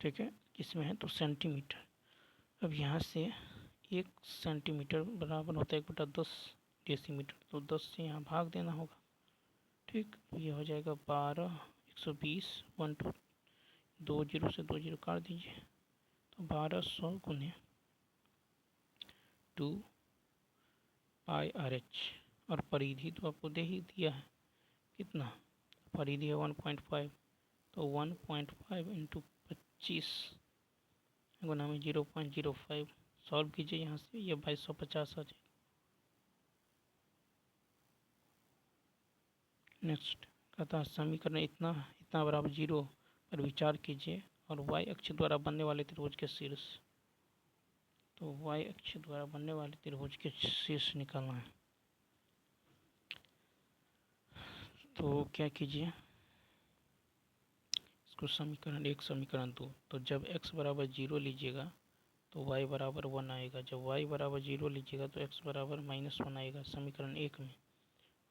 ठीक है, किस में है, तो सेंटीमीटर। अब यहाँ से 1 सेंटीमीटर बराबर होता है 1/10 डेसीमीटर, तो 10 से यहाँ भाग देना होगा। ठीक, ये हो जाएगा 12, 120 1 2 2 जीरो से 2 जीरो काट दीजिए, तो 1200 गुने 2 पाई RH। और परिधि तो आपको दे ही दिया है, कितना परिधि है 1.5, तो 1.5 इंटू 25 गुना में 0.05। सॉल्व कीजिए यहाँ से, ये 2250 आ जाएगा। नेक्स्ट कहता है समीकरण इतना इतना बराबर 0 पर विचार कीजिए और y अक्ष द्वारा बनने वाले त्रिभुज के शीर्ष। तो y अक्ष द्वारा बनने वाले त्रिभुज के शीर्ष निकालना है। तो क्या कीजिए, इसको समीकरण 1 समीकरण 2, तो जब x बराबर 0 लीजिएगा तो y बराबर 1 आएगा, जब y बराबर 0 लीजिएगा तो x बराबर -1 आएगा समीकरण 1 में।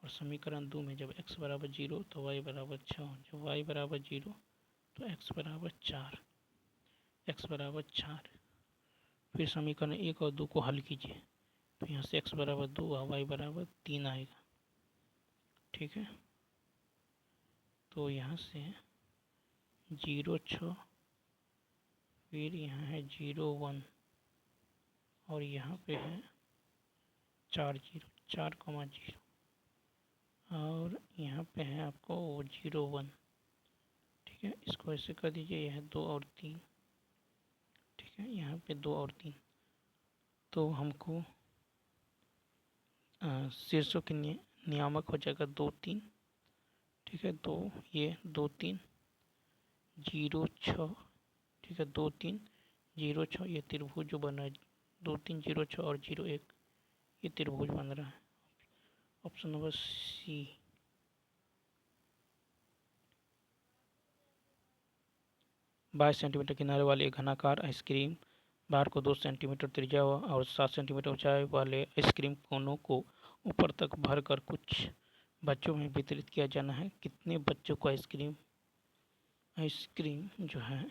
और समीकरण 2 में जब x बराबर 0 तो y बराबर 6, जब y बराबर 0 तो x बराबर 4, x बराबर 4। फिर समीकरण 1 और 2 को हल कीजिए, तो यहाँ से x बराबर 2 और y बराबर 3 आएगा। ठीक है, तो यहाँ से 0 6, फिर यहाँ है 0 1 और यहाँ पे है 4 0 4,0 और यहाँ पे है आपको 0 1। ठीक है, इसको ऐसे कर दीजिए, यह है 2 और 3। ठीक है, यहाँ पे 2 और 3, तो हमको शीर्षों के नियामक हो जाएगा 2 3। ठीक है, तो ये 2 3 0 6। ठीक है, 2 3 0 6 ये त्रिभुज जो बन रहा है 2 3 0 6 और 0 1, ये त्रिभुज बन रहा है। Option number C. बाईस सेंटीमीटर किनारे वाली एक घनाकार आइसक्रीम बाहर को 2 सेंटीमीटर त्रिज्या और 7 सेंटीमीटर ऊंचाई वाले आइसक्रीम कोनों को ऊपर तक भरकर कुछ बच्चों में वितरित किया जाना है। कितने बच्चों को आइसक्रीम जो है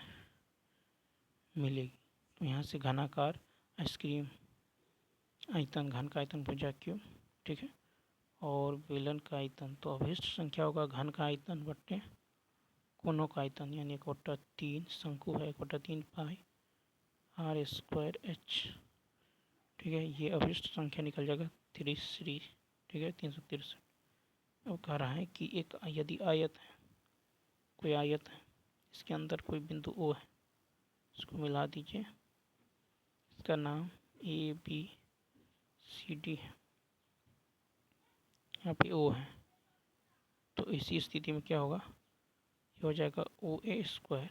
मिलेगी? तो यहाँ से घनाकार आइसक्रीम आयतन, घन का आयतन भुजा क्यूब। ठीक है, और बेलन का आयतन, तो अभिष्ट संख्या होगा घन का आयतन बट्टे कोनों का आयतन, यानी 1/3 शंकु है 1/3 पाई r² h। ठीक है, ये अभिष्ट संख्या निकल जाएगा 33। ठीक है, 363। अब कह रहा है कि एक यदि आयत है, कोई आयत है, इसके अंदर कोई बिंदु O है, इसको मिला दीजिए, इसका नाम ABCD है, यहाँ पे O है। तो इसी स्थिति में क्या होगा, ये हो जाएगा OA²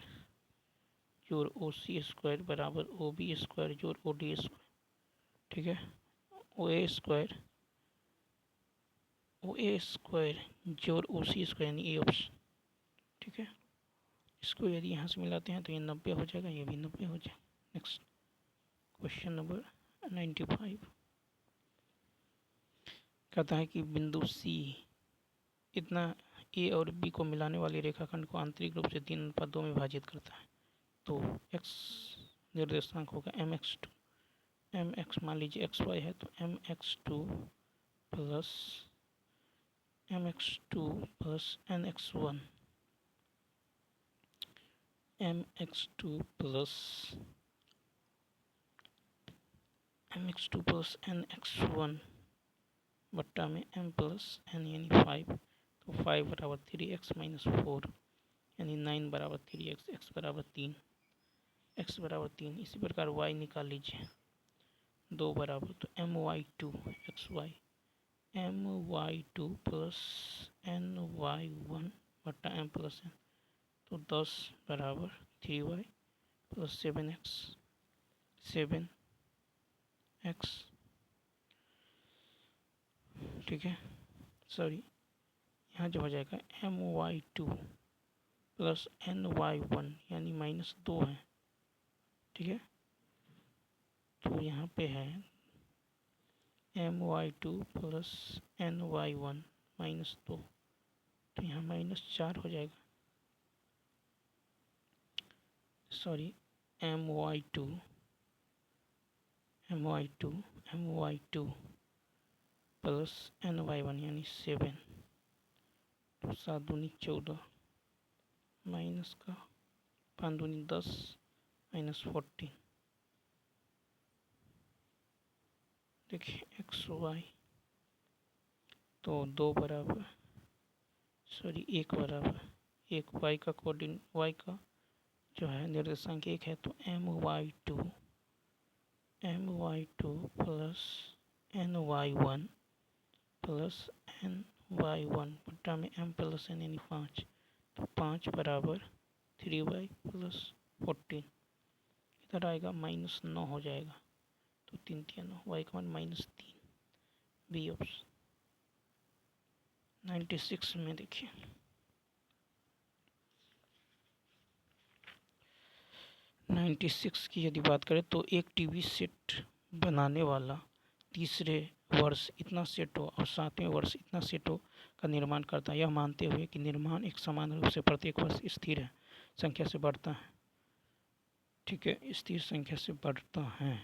जोड़ OC² बराबर OB² जोड़ OD²। ठीक है, OA² जोड़ OC² यानी ए ऑप्शन। ठीक है, इसको यदि यहाँ से मिलाते हैं तो ये 90 हो जाएगा, ये भी 90 हो जाएगा। नेक्स्ट क्वेश्चन नंबर 95 कहता है कि बिंदु C इतना A और B को मिलाने वाली रेखाखंड को आंतरिक रूप से 3:2 में विभाजित करता है। तो x निर्देशांक होगा mx2, mx मान लीजिए xy है, तो mx2 plus nx1 mx2 plus nx1 बट्टा में m प्लस n यानी 5। तो 5 बराबर 3x माइनस 4 यानी 9 बराबर 3x, x बराबर 3, x बराबर 3। इसी प्रकार y निकाल लीजिए, 2 बराबर, तो my2 xy my2 plus ny1 बट्टा m प्लस n, तो 10 बराबर 3y प्लस 7x। ठीक है, सॉरी, यहाँ जो हो जाएगा my2 प्लस ny1 यानी -2 है। ठीक है, तो यहाँ पे है my2 प्लस ny1 -2, तो यहाँ -4 हो जाएगा। सॉरी, my2 प्लस ny1 यानी 7, तो 7 दूनी 14, माइनस का 5 दूनी 10 माइनस 14। देखिए एक्स वाई तो 2 बराबर सॉरी 1 बराबर 1 वाई का कोऑर्डिनेट वाई का जो है निर्देशांक 1 है तो my2 plus ny1 plus ny1 बट्टा में m प्लस n यानी 5 तो 5 बराबर 3y प्लस 14 इधर आएगा -9 हो जाएगा तो 3 3 9 y का मान -3 बी ऑप्शन। 96 में देखिए 96 की यदि बात करें तो एक टीवी सेट बनाने वाला तीसरे वर्ष इतना सेटों और 7वें वर्ष इतना सेटों का निर्माण करता है, यह मानते हुए कि निर्माण एक समान रूप से प्रत्येक वर्ष स्थिर है संख्या से बढ़ता है। ठीक है, स्थिर संख्या से बढ़ता है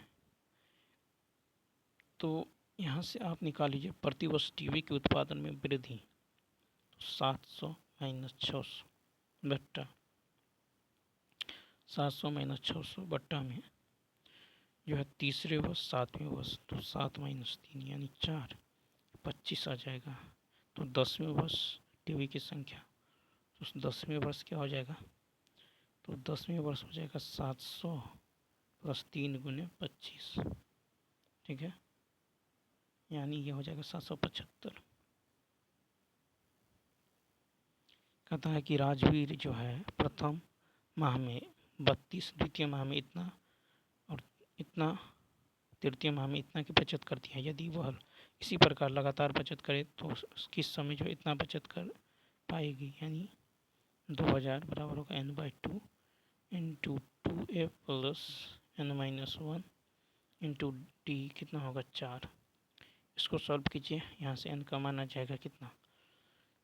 तो यहाँ से आप निकाल लीजिए प्रति वर्ष टीवी के उत्पादन में वृद्धि 700 माइनस 600 बट्टा 700 माइनस 600 बट्टा में जो है तीसरे वर्ष 7वें वर्ष तो 7 माइनस 3 यानी 4 25 आ जाएगा। तो 10वें वर्ष टीवी की संख्या तो 10वें वर्ष क्या हो जाएगा तो 10वें वर्ष हो जाएगा 700 प्लस 3 गुने 25। ठीक है, यानी ये हो जाएगा 775। कहता है कि राजवीर जो है प्रथम माह में 32, द्वितीय माह में इतना और इतना, तृतीय माह में इतना की बचत करती है। यदि वह इसी प्रकार लगातार बचत करे तो किस समय जो इतना बचत कर पाएगी, यानी 2000 बराबर होगा n/2 into 2a plus n-1 into D कितना होगा 4। इसको सॉल्व कीजिए, यहाँ से n का मान आ जाएगा कितना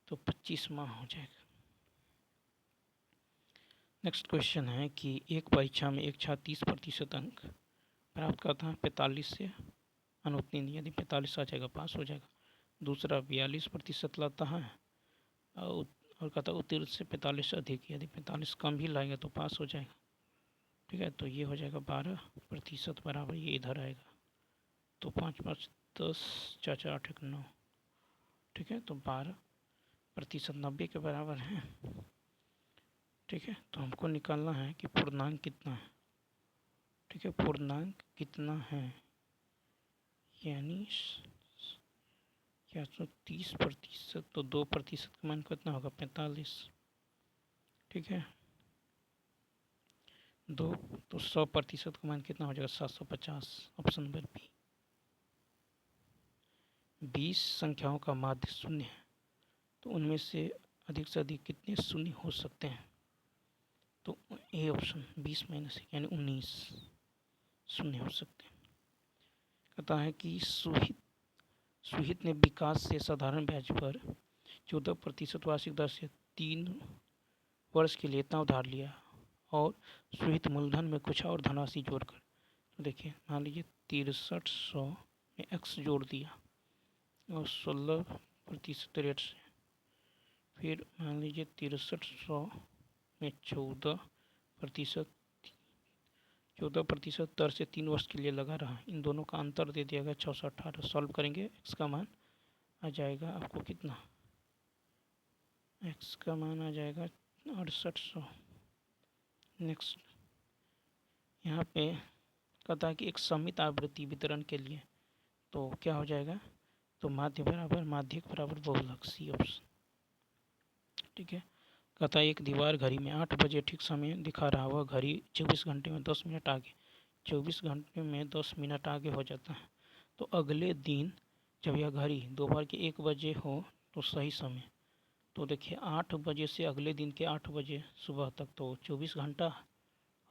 तो 25 माह हो जाएगा। नेक्स्ट क्वेश्चन है कि एक परीक्षा में एक छात्र 30% अंक प्राप्त करता है 45 से अनुत्तीर्ण, यदि 45 आ जाएगा पास हो जाएगा। दूसरा 42% लाता है और कहता है उत्तीर्ण से 45 अधिक, यदि 45 कम भी लाएगा तो पास हो जाएगा। ठीक है, तो ये हो जाएगा 12% बराबर ये इधर आएगा तो 5 5 10 4 4 8 1 9। ठीक है, तो 12% 90 के बराबर है। ठीक है, तो हमको निकालना है कि पूर्णांक कितना है। ठीक है, पूर्णांक कितना है यानी क्या तो 30% तो 2% का मान कितना होगा 45। ठीक है, 2 तो 100% का मान कितना हो जाएगा 750, ऑप्शन नंबर बी। 20 संख्याओं का माध्य शून्य है तो उनमें से अधिक कितने शून्य हो सकते हैं तो ए ऑप्शन 20 माइनस 1 यानी 19 शून्य हो सकते हैं। कहता है कि सुहित ने विकास से साधारण ब्याज पर 14% वार्षिक दर से 3 वर्ष के लिए इतना उधार लिया और सुहित मूलधन में कुछ और धनराशि जोड़कर, तो देखिए मान लीजिए 6300 में x जोड़ दिया और 16% रेट से, फिर मान लीजिए 6300 में 14% दर से 3 वर्ष के लिए लगा रहा। इन दोनों का अंतर दे दिया गया 618। सॉल्व करेंगे, एक्स का मान आ जाएगा आपको कितना, एक्स का मान आ जाएगा 6800। नेक्स्ट यहाँ पे कहता है कि एक समित आवृत्ति वितरण के लिए तो क्या हो जाएगा तो माध्य बराबर माध्यक बराबर बहुलक, सी ऑप्शन। ठीक है, कहता है एक दीवार घड़ी में 8 बजे ठीक समय दिखा रहा, वह घड़ी 24 घंटे में 10 मिनट आगे 24 घंटे में 10 मिनट आगे हो जाता है। तो अगले दिन जब यह घड़ी दोपहर के 1 बजे हो तो सही समय, तो देखिए 8 बजे से अगले दिन के 8 बजे सुबह तक तो 24 घंटा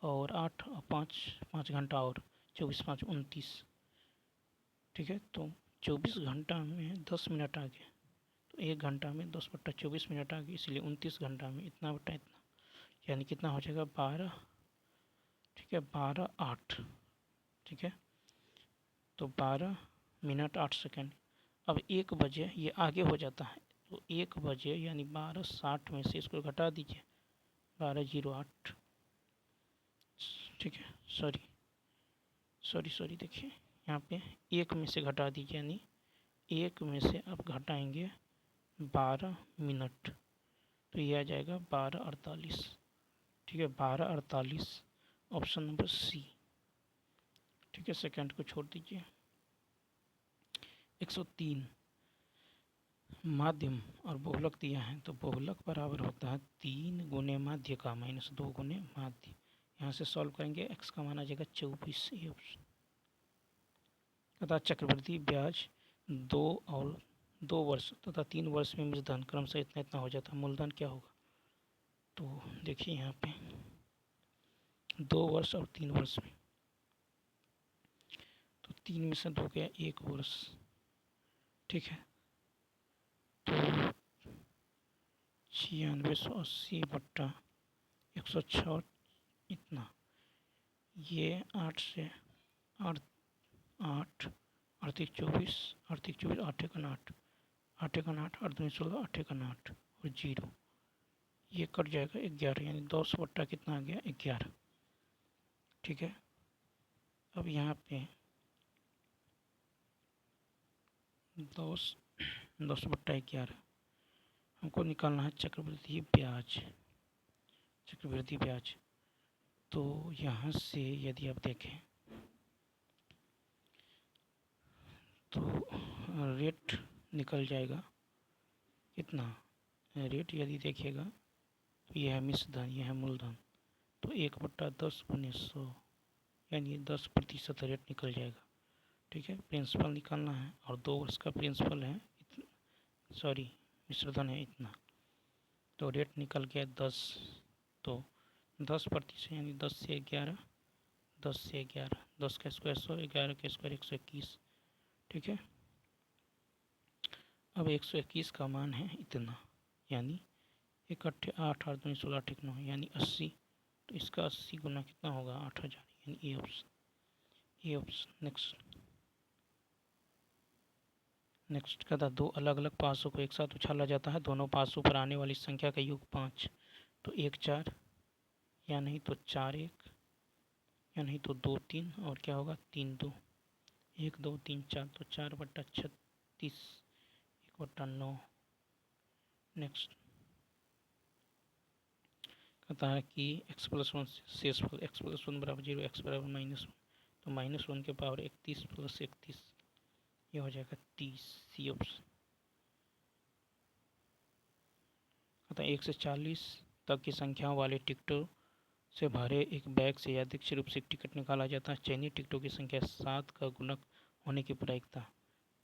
और 8 5 घंटा और 24 5 29। ठीक है, तो 24 घंटा में 10 मिनट आगे तो 1 घंटा में 10/24 मिनट आगे, इसलिए 29 घंटा में इतना बटा इतना, यानी कितना हो जाएगा 12। ठीक है, 12 8। ठीक है, तो 12 मिनट 8 सेकेंड। अब 1 बजे ये आगे हो जाता है तो 1 बजे यानी 12:60 में से इसको घटा दीजिए 1208, ठीक है। सॉरी देखिए यहाँ पे एक में से घटा दीजिए, यानी एक में से आप घटाएंगे 12 मिनट, तो ये आ जाएगा 12:48, ठीक है। 12:48 ऑप्शन नंबर सी, ठीक है। सेकंड को छोड़ दीजिए। 103 माध्यम और बहुलक दिया है, तो बहुलक बराबर होता है 3 गुने माध्य का माइनस 2 गुने माध्य। यहाँ से सॉल्व करेंगे, एक्स का मान आ जाएगा 24, ये ऑप्शन। तथा चक्रवृद्धि ब्याज 2 और 2 वर्ष तथा 3 वर्ष में मूलधन क्रमशः इतना इतना हो जाता है। मूलधन क्या होगा, तो देखिए यहाँ पे 2 वर्ष और 3 वर्ष में, तो 3 में से 2 गया 1 वर्ष, ठीक है। तो 9680 बट्टा 106 इतना, ये 8 से 8 8 आर्थिक 24 8 1 8 8 8 8 2 16 8 8 और 0, ये कट जाएगा 11, यानी 10 बट्टा कितना आ गया 11, ठीक है। अब यहाँ पे 10 बट्टा 11 हमको निकालना है चक्रवृद्धि ब्याज। तो यहाँ से यदि आप देखें तो रेट निकल जाएगा कितना, रेट यदि देखिएगा तो यह है मिश्रधन, यह है मूलधन, तो 1/10 गुने 100, यानी 10% रेट निकल जाएगा, ठीक है। प्रिंसिपल निकालना है और 2 वर्ष का प्रिंसिपल है, मिश्रधन है इतना, तो रेट निकल गया 10, तो 10% यानी 10 से 11, 10 का स्क्वायर 100, 11 का स्क्वायर 121, ठीक है। अब 121 का मान है इतना, यानी 1 8 8 2 16 8 9, यानी 80, तो इसका 80 गुना कितना होगा 8000, यानी ए ऑप्शन। नेक्स्ट का था 2 अलग अलग पासों को एक साथ उछाला जाता है, दोनों पासों पर आने वाली संख्या का योग 5, तो 1 4, या नहीं तो 4 1, या नहीं तो 2 3, और क्या होगा 3 2, 1 2 3 4, तो 4/36 1/9। नेक्स्ट कहता है कि x+1 शेषफल x+1 बराबर 0, x बराबर -1, तो -1 के पावर 31 + 31, ये हो जाएगा 30, सी ऑप्शन। कहता है 1 से 40 तक की संख्याओं वाले टिकटों से भरे एक बैग से यादृच्छिक रूप से टिकट निकाला जाता है। चयनित टिकटों की संख्या 7 का गुणक होने की प्रायिकता,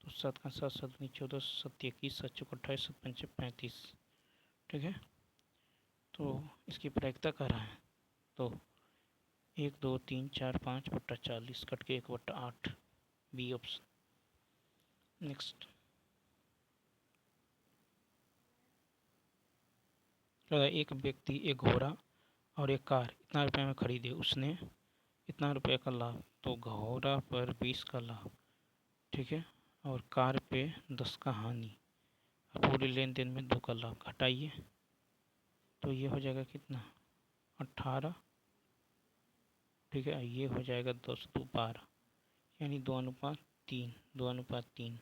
तो 7 का 7 7 14 7 21 7 4 28 7 5 35, ठीक है। तो इसकी प्रायिकता कर रहा है, तो 1 2 3 4 5/40 कट के 1/8, बी ऑप्शन। नेक्स्ट एक व्यक्ति एक घोड़ा और एक कार इतना रुपये में खरीदे, उसने इतना रुपये का लाभ, तो घोड़ा पर 20 का लाभ, ठीक है, और कार पे 10 का हानि, पूरे लेन देन में 2 का लाभ, घटाइए तो ये हो जाएगा कितना 18, ठीक है। ये हो जाएगा 10 2 12, यानी 2:3,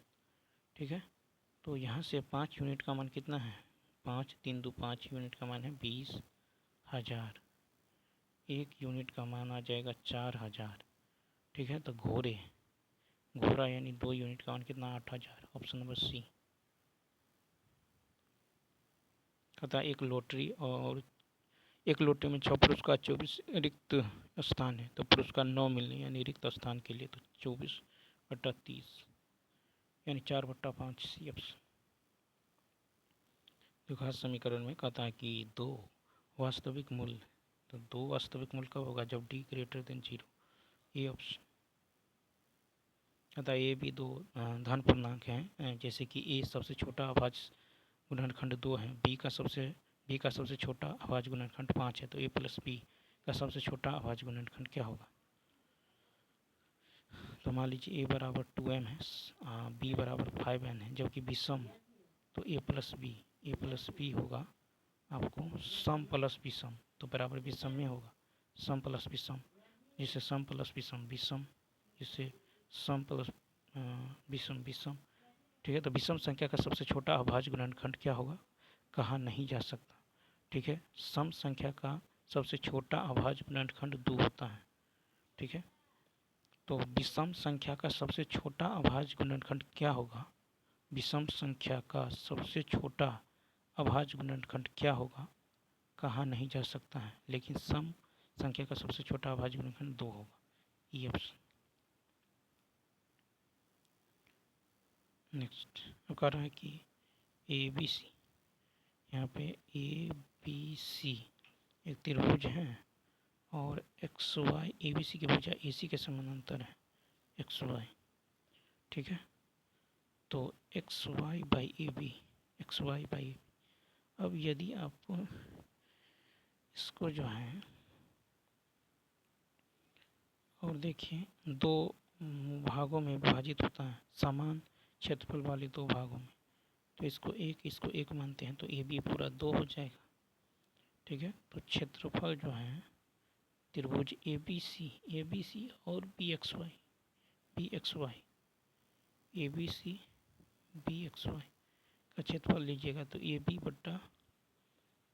ठीक है। तो यहाँ से 5 यूनिट का मान कितना है, 5 3 2 5 यूनिट का मान है 20,000, 1 यूनिट का मान आ जाएगा 4000, ठीक है। तो घोड़ा यानी 2 यूनिट का मान कितना 8000, ऑप्शन नंबर सी। कहता है एक लोटे में 6 पुरुष का 24 रिक्त स्थान है, तो पुरुष का 9 मिलने यानी रिक्त स्थान के लिए, तो 24/30, यानी 4/5, सी ऑप्शन। द्विघात समीकरण में कहता है कि 2 वास्तविक मूल्य, तो 2 वास्तविक मूल्य कब होगा, जब d > 0, ये ऑप्शन। कहता है ए भी 2 धन पूर्णांक हैं, जैसे कि ए सबसे छोटा अभाज्य गुणनखंड 2 है, बी का सबसे छोटा अभाज्य गुणनखंड 5 है, तो a + b का सबसे छोटा अभाज्य गुणनखंड क्या होगा। तो मान लीजिए a बराबर 2m है, b बराबर 5n है, जबकि विषम, तो a + b होगा आपको सम + विषम, तो बराबर विषम में होगा सम प्लस विषम, जिससे सम प्लस विषम विषम, जिससे सम प्लस विषम विषम। ठीक है, तो विषम संख्या का सबसे छोटा अभाज्य गुणनखंड क्या होगा, कहा नहीं जा सकता। ठीक है, सम संख्या का सबसे छोटा अभाज्य गुणनखंड 2 होता है। ठीक है, तो विषम संख्या का सबसे छोटा अभाज्य गुणनखंड क्या होगा, विषम संख्या का सबसे छोटा अभाज्य गुणनखंड क्या होगा, कहा नहीं जा सकता है, लेकिन सम संख्या का सबसे छोटा अभाज्य गुणनखंड 2 होगा, ये ऑप्शन। नेक्स्ट अब कह रहा है कि ए बी सी, यहाँ पे ए बी सी एक त्रिभुज है और X Y A B C की भुजा ए सी के समानांतर है एक्स वाई। ठीक है, तो X Y by A B, X Y by, अब यदि आप इसको जो है और देखिए दो भागों में विभाजित होता है, समान क्षेत्रफल वाले दो भागों में, तो इसको एक मानते हैं तो ए बी पूरा 2 हो जाएगा। ठीक है, तो क्षेत्रफल जो है त्रिभुज ए बी सी और B X Y A B C B X Y का क्षेत्रफल लीजिएगा तो ए बी बट्टा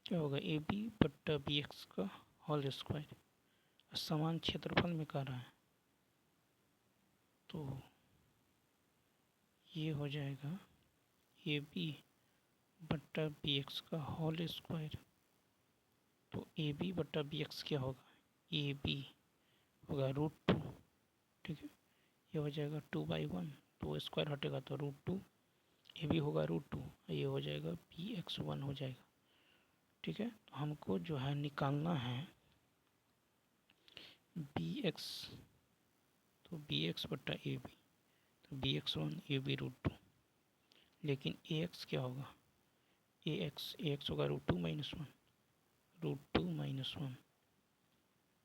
क्या होगा, ए बी बट्टा बी एक्स का होल स्क्वायर, समान क्षेत्रफल में कर रहा है तो ये हो जाएगा ए बी बट्टा बी एक्स का होल स्क्वायर। तो ए बी बट्टा बी एक्स क्या होगा, ए बी होगा √2। ठीक है, ये हो जाएगा 2/1, तो स्क्वायर हटेगा तो √2, ए बी होगा √2, ये हो जाएगा बी एक्स 1 हो जाएगा। ठीक है, तो हमको जो है निकालना है बी एक्स, तो बी एक्स बट्टा ए बी, तो बी एक्स 1 ए बी √2, लेकिन ए एक्स क्या होगा, ए एक्स होगा √2 - 1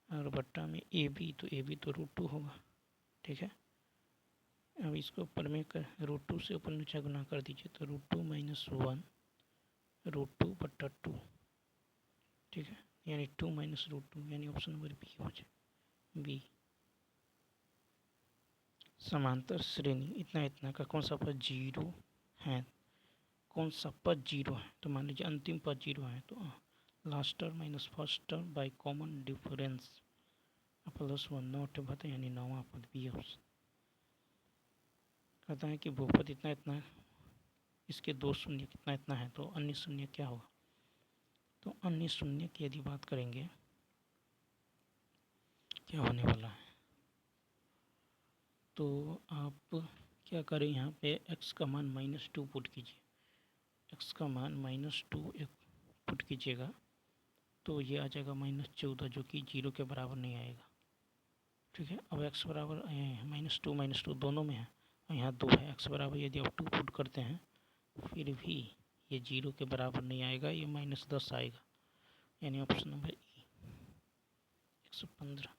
और बट्टा में ए बी तो √2 होगा। ठीक है, अब इसको ऊपर में कर √2 से ऊपर नीचे गुना कर दीजिए तो √2 - 1 √2 बट्टा 2। ठीक है, यानी 2 - √2, यानी ऑप्शन नंबर बी हो जाए बी। समांतर श्रेणी इतना का कौन सा पद 0 है, कौन सा पद 0 है, तो मान लीजिए अंतिम पद 0 है तो last term minus first term by common difference +1 not बता, यानी 9वां पद बी ऑप्शन। कहता है कि बहुपद इतना इसके 2 शून्य इतना है, तो अन्य शून्य क्या होगा, तो अन्य शून्य की यदि बात करेंगे क्या होने वाला है, तो आप क्या करें, यहाँ पे x का मान -2 पुट कीजिए, x का मान -2 पुट कीजिएगा तो ये आ जाएगा -14, जो कि 0 के बराबर नहीं आएगा। ठीक है, अब x बराबर -2 दोनों में है और यहाँ 2 है, x बराबर यदि आप 2 पुट करते हैं फिर भी ये 0 के बराबर नहीं आएगा, ये -10 आएगा, यानी ऑप्शन नंबर ई 115।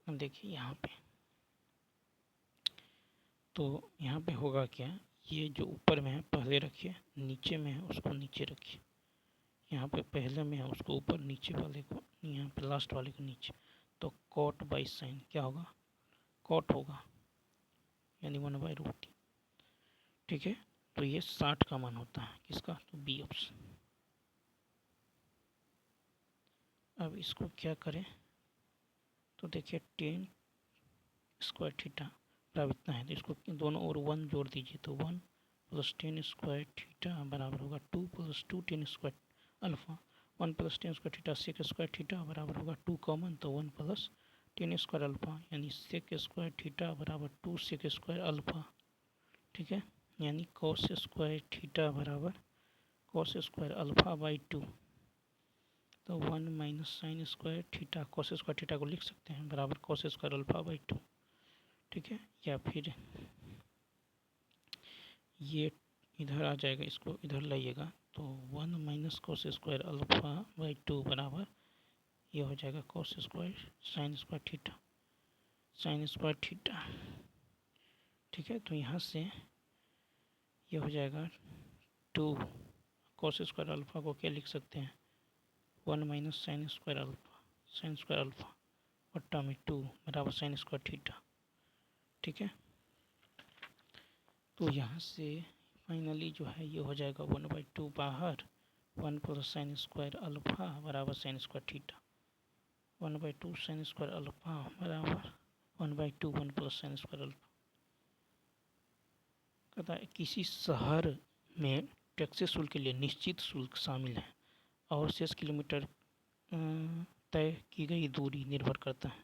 अब देखिए यहाँ पे, तो यहाँ पे होगा क्या, ये जो ऊपर में है पहले रखिए, नीचे में है उसको नीचे रखिए, यहाँ पे पहले में है उसको ऊपर, नीचे वाले को यहाँ पे लास्ट वाले को नीचे, तो कॉट बाई साइन क्या होगा, कॉट होगा, यानी 1/√। ठीक है, तो ये 60 का मान होता है किसका, तो बी ऑप्शन। अब इसको क्या करें, तो देखिए tan स्क्वायर थीटा बराबर इतना है, तो इसको दोनों ओर 1 जोड़ दीजिए तो 1 + tan स्क्वायर थीटा बराबर होगा 2 + 2 tan square alpha, 1 + tan square theta sec square theta बराबर होगा 2 कॉमन, तो 1 + tan स्क्वायर अल्फा, यानी सेक स्क्वायर थीटा बराबर 2 सेक स्क्वायर अल्फा। ठीक है, यानी कॉस स्क्वायर थीटा बराबर कॉस स्क्वायर अल्फा बाई 2, तो 1 - sine square theta, cos square theta को लिख सकते हैं बराबर कॉस स्क्वायर अल्फा बाई 2। ठीक है, या फिर ये इधर आ जाएगा, इसको इधर लाइएगा तो 1 - कॉस स्क्वायर अल्फा बाई 2 बराबर ये हो जाएगा cos square sine square theta. ठीक है, तो यहाँ से ये हो जाएगा 2 कॉस स्क्वायर अल्फा को क्या लिख सकते हैं, 1 माइनस साइन स्क्वायर अल्फा बट्टा में 2 बराबर साइन स्क्वायर थीटा। ठीक है, तो यहाँ से फाइनली जो है ये हो जाएगा 1/2 बाहर 1 प्लस साइन स्क्वायर अल्फा बराबर sine square theta. 1/2 sine square alpha बराबर 1/2 1 प्लस साइन स्क्वायर अल्फा। कहता है किसी शहर में टैक्सी शुल्क के लिए निश्चित शुल्क शामिल है और शेष किलोमीटर तय की गई दूरी निर्भर करता है।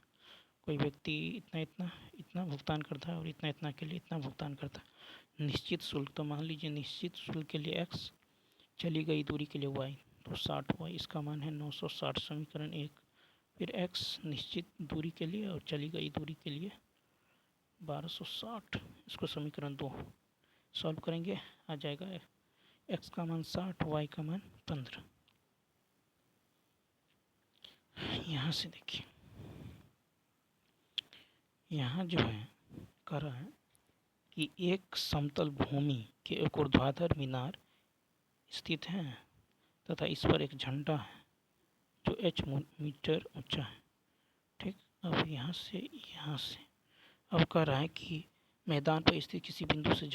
कोई व्यक्ति इतना इतना इतना भुगतान करता है और इतना इतना के लिए इतना भुगतान करता है। निश्चित शुल्क, तो मान लीजिए निश्चित शुल्क के लिए x, चली गई दूरी के लिए y, तो 60y, इसका मान है 960 समीकरण 1। फिर x निश्चित दूरी के लिए और चली गई दूरी के लिए 1260, इसको समीकरण 2 सॉल्व करेंगे, आ जाएगा x का मान 60, y का मान 15। यहाँ से देखिए, यहाँ जो है कह रहा है कि एक समतल भूमि के एक ऊर्ध्वाधर मीनार स्थित है तथा इस पर एक झंडा है जो h मीटर ऊंचा है। ठीक, अब यहाँ से अब कह रहा है कि मैदान पर स्थित किसी बिंदु से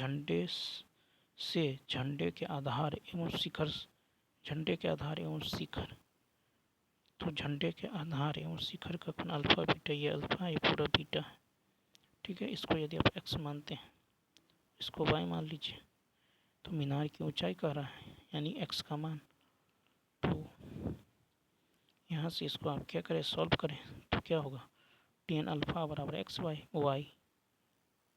झंडे के आधार एवं शिखर, तो झंडे के आधार एवं शिखर का कोण अल्फा बीटा, ये अल्फा ये पूरा बीटा है। ठीक है, इसको यदि आप x मानते हैं, इसको y मान लीजिए, तो मीनार की ऊंचाई कह रहा है यानी x का मान। तो यहाँ से इसको आप क्या करें, सॉल्व करें, तो क्या होगा, tan अल्फा बराबर एक्स वाई,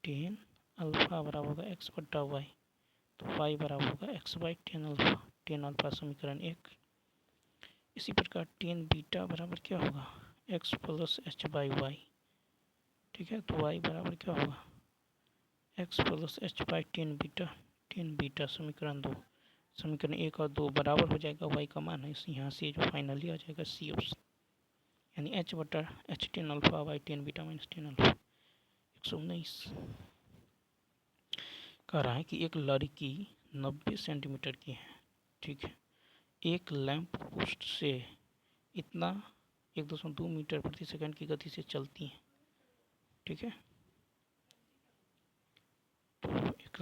tan अल्फा बराबर होगा x बट्टा वाई, तो y बराबर होगा x बाई tan अल्फा समीकरण 1। इसी प्रकार tan बीटा बराबर क्या होगा, x plus h by y. ठीक है, तो y बराबर क्या होगा, x plus h by tan beta समीकरण 2। समीकरण 1 और 2 बराबर हो जाएगा y का मान है, इस यहाँ से जो फाइनली आ जाएगा सी ऑप्शन, यानी h बटा H tan alpha by tan beta minus tan alpha. 119 कह रहा है कि एक लड़की 90 सेंटीमीटर की है। ठीक है, एक लैंप पोस्ट से इतना 1.2 मीटर प्रति सेकंड की गति से चलती है। ठीक है, तो एक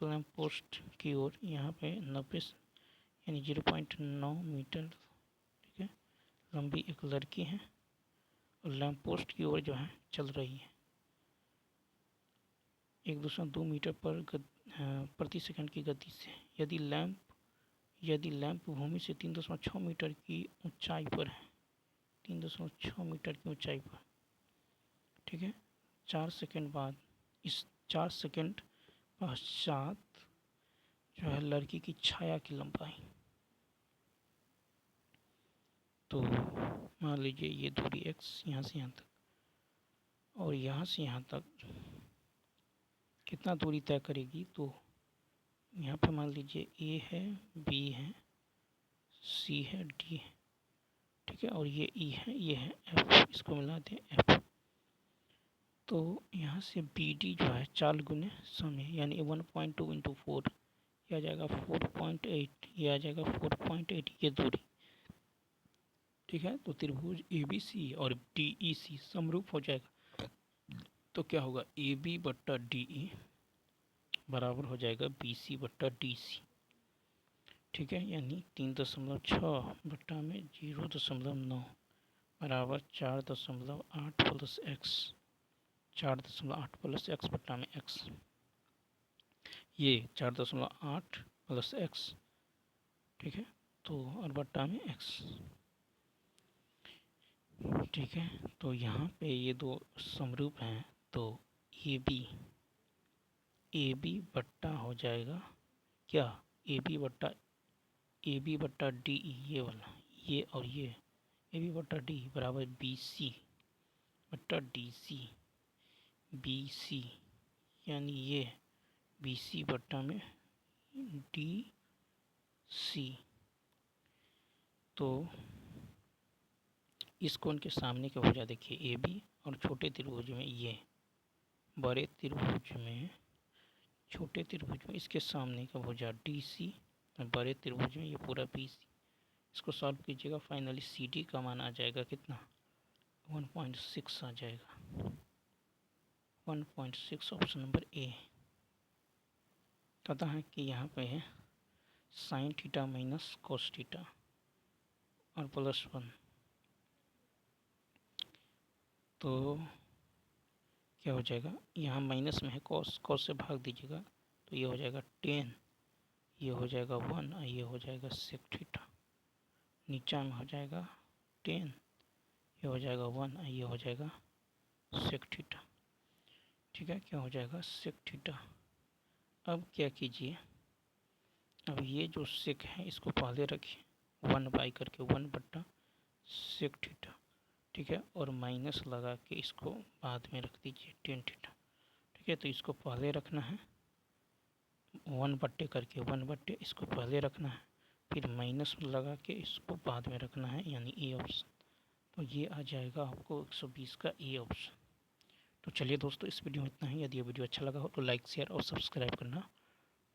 लैंप पोस्ट की ओर यहाँ पे 90 यानी 0.9 मीटर, ठीक है, लंबी एक लड़की है और लैंप पोस्ट की ओर जो है चल रही है 1.2 मीटर प्रति सेकंड की गति से। यदि लैंप भूमि से 3.6 मीटर की ऊंचाई पर है, 3.6 मीटर की ऊंचाई पर। ठीक है, 4 सेकंड बाद, इस 4 सेकंड पश्चात जो है लड़की की छाया की लंबाई, तो मान लीजिए ये दूरी x यहाँ से यहाँ तक और यहाँ से यहाँ तक कितना दूरी तय करेगी, तो यहाँ पे मान लीजिए a है, b है, c है, d है। ठीक है, और ये e है, ये है f, इसको मिला दें f। तो यहाँ से BD जो है 4 गुने समय यानी 1.2 इंटू 4, यह आ जाएगा 4.8, यह आ जाएगा 4.8 ये दूरी। ठीक है, तो त्रिभुज ABC और DEC समरूप हो जाएगा, तो क्या होगा, AB बट्टा DE बराबर हो जाएगा BC बट्टा DC। ठीक है, यानी 3.6 बट्टा में 0.9 बराबर 4.8 प्लस x, 4.8 प्लस x बट्टा में x, ये 4.8 प्लस x। ठीक है, तो और बट्टा में x। ठीक है, तो यहाँ पे ये दो समरूप हैं, तो AB बट्टा हो जाएगा क्या, AB बट्टा DE, ये वाला, ये और ये AB बट्टा D बराबर BC बट्टा DC, BC यानी ये BC बट्टा में DC। तो इस कोण के सामने की भुजा देखिए AB, और छोटे त्रिभुज में ये, बड़े त्रिभुज में छोटे त्रिभुज में इसके सामने का भुजा DC में बड़े त्रिभुज में ये पूरा BC, इसको सॉल्व कीजिएगा। फाइनली CD का मान आ जाएगा कितना, 1.6 आ जाएगा, 1.6 ऑप्शन नंबर ए। पता है कि यहाँ पे है sine theta minus cos theta और +1, तो क्या हो जाएगा, यहाँ माइनस में है कॉस, कॉस से भाग दीजिएगा तो ये हो जाएगा 10, ये हो जाएगा 1 और ये हो जाएगा सेक थीटा। नीचा में हो जाएगा 10, ये हो जाएगा 1 और ये हो जाएगा सेक थीटा। ठीक है, क्या हो जाएगा सेक थीटा। अब क्या कीजिए, अब ये जो सेक है इसको पहले रखिए 1 करके 1/सेक थीटा। ठीक है, और माइनस लगा के इसको बाद में रख दीजिए 10 थीटा। ठीक है, तो इसको पहले रखना है 1 करके 1 इसको पहले रखना है, फिर माइनस लगा के इसको बाद में रखना है, यानी ए ऑप्शन। तो ये आ जाएगा आपको 120 का ए ऑप्शन। तो चलिए दोस्तों, इस वीडियो में इतना ही। यदि ये वीडियो अच्छा लगा हो तो लाइक शेयर और सब्सक्राइब करना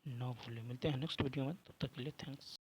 ना भूलें। मिलते हैं नेक्स्ट वीडियो में, तब तक के लिए थैंक्स।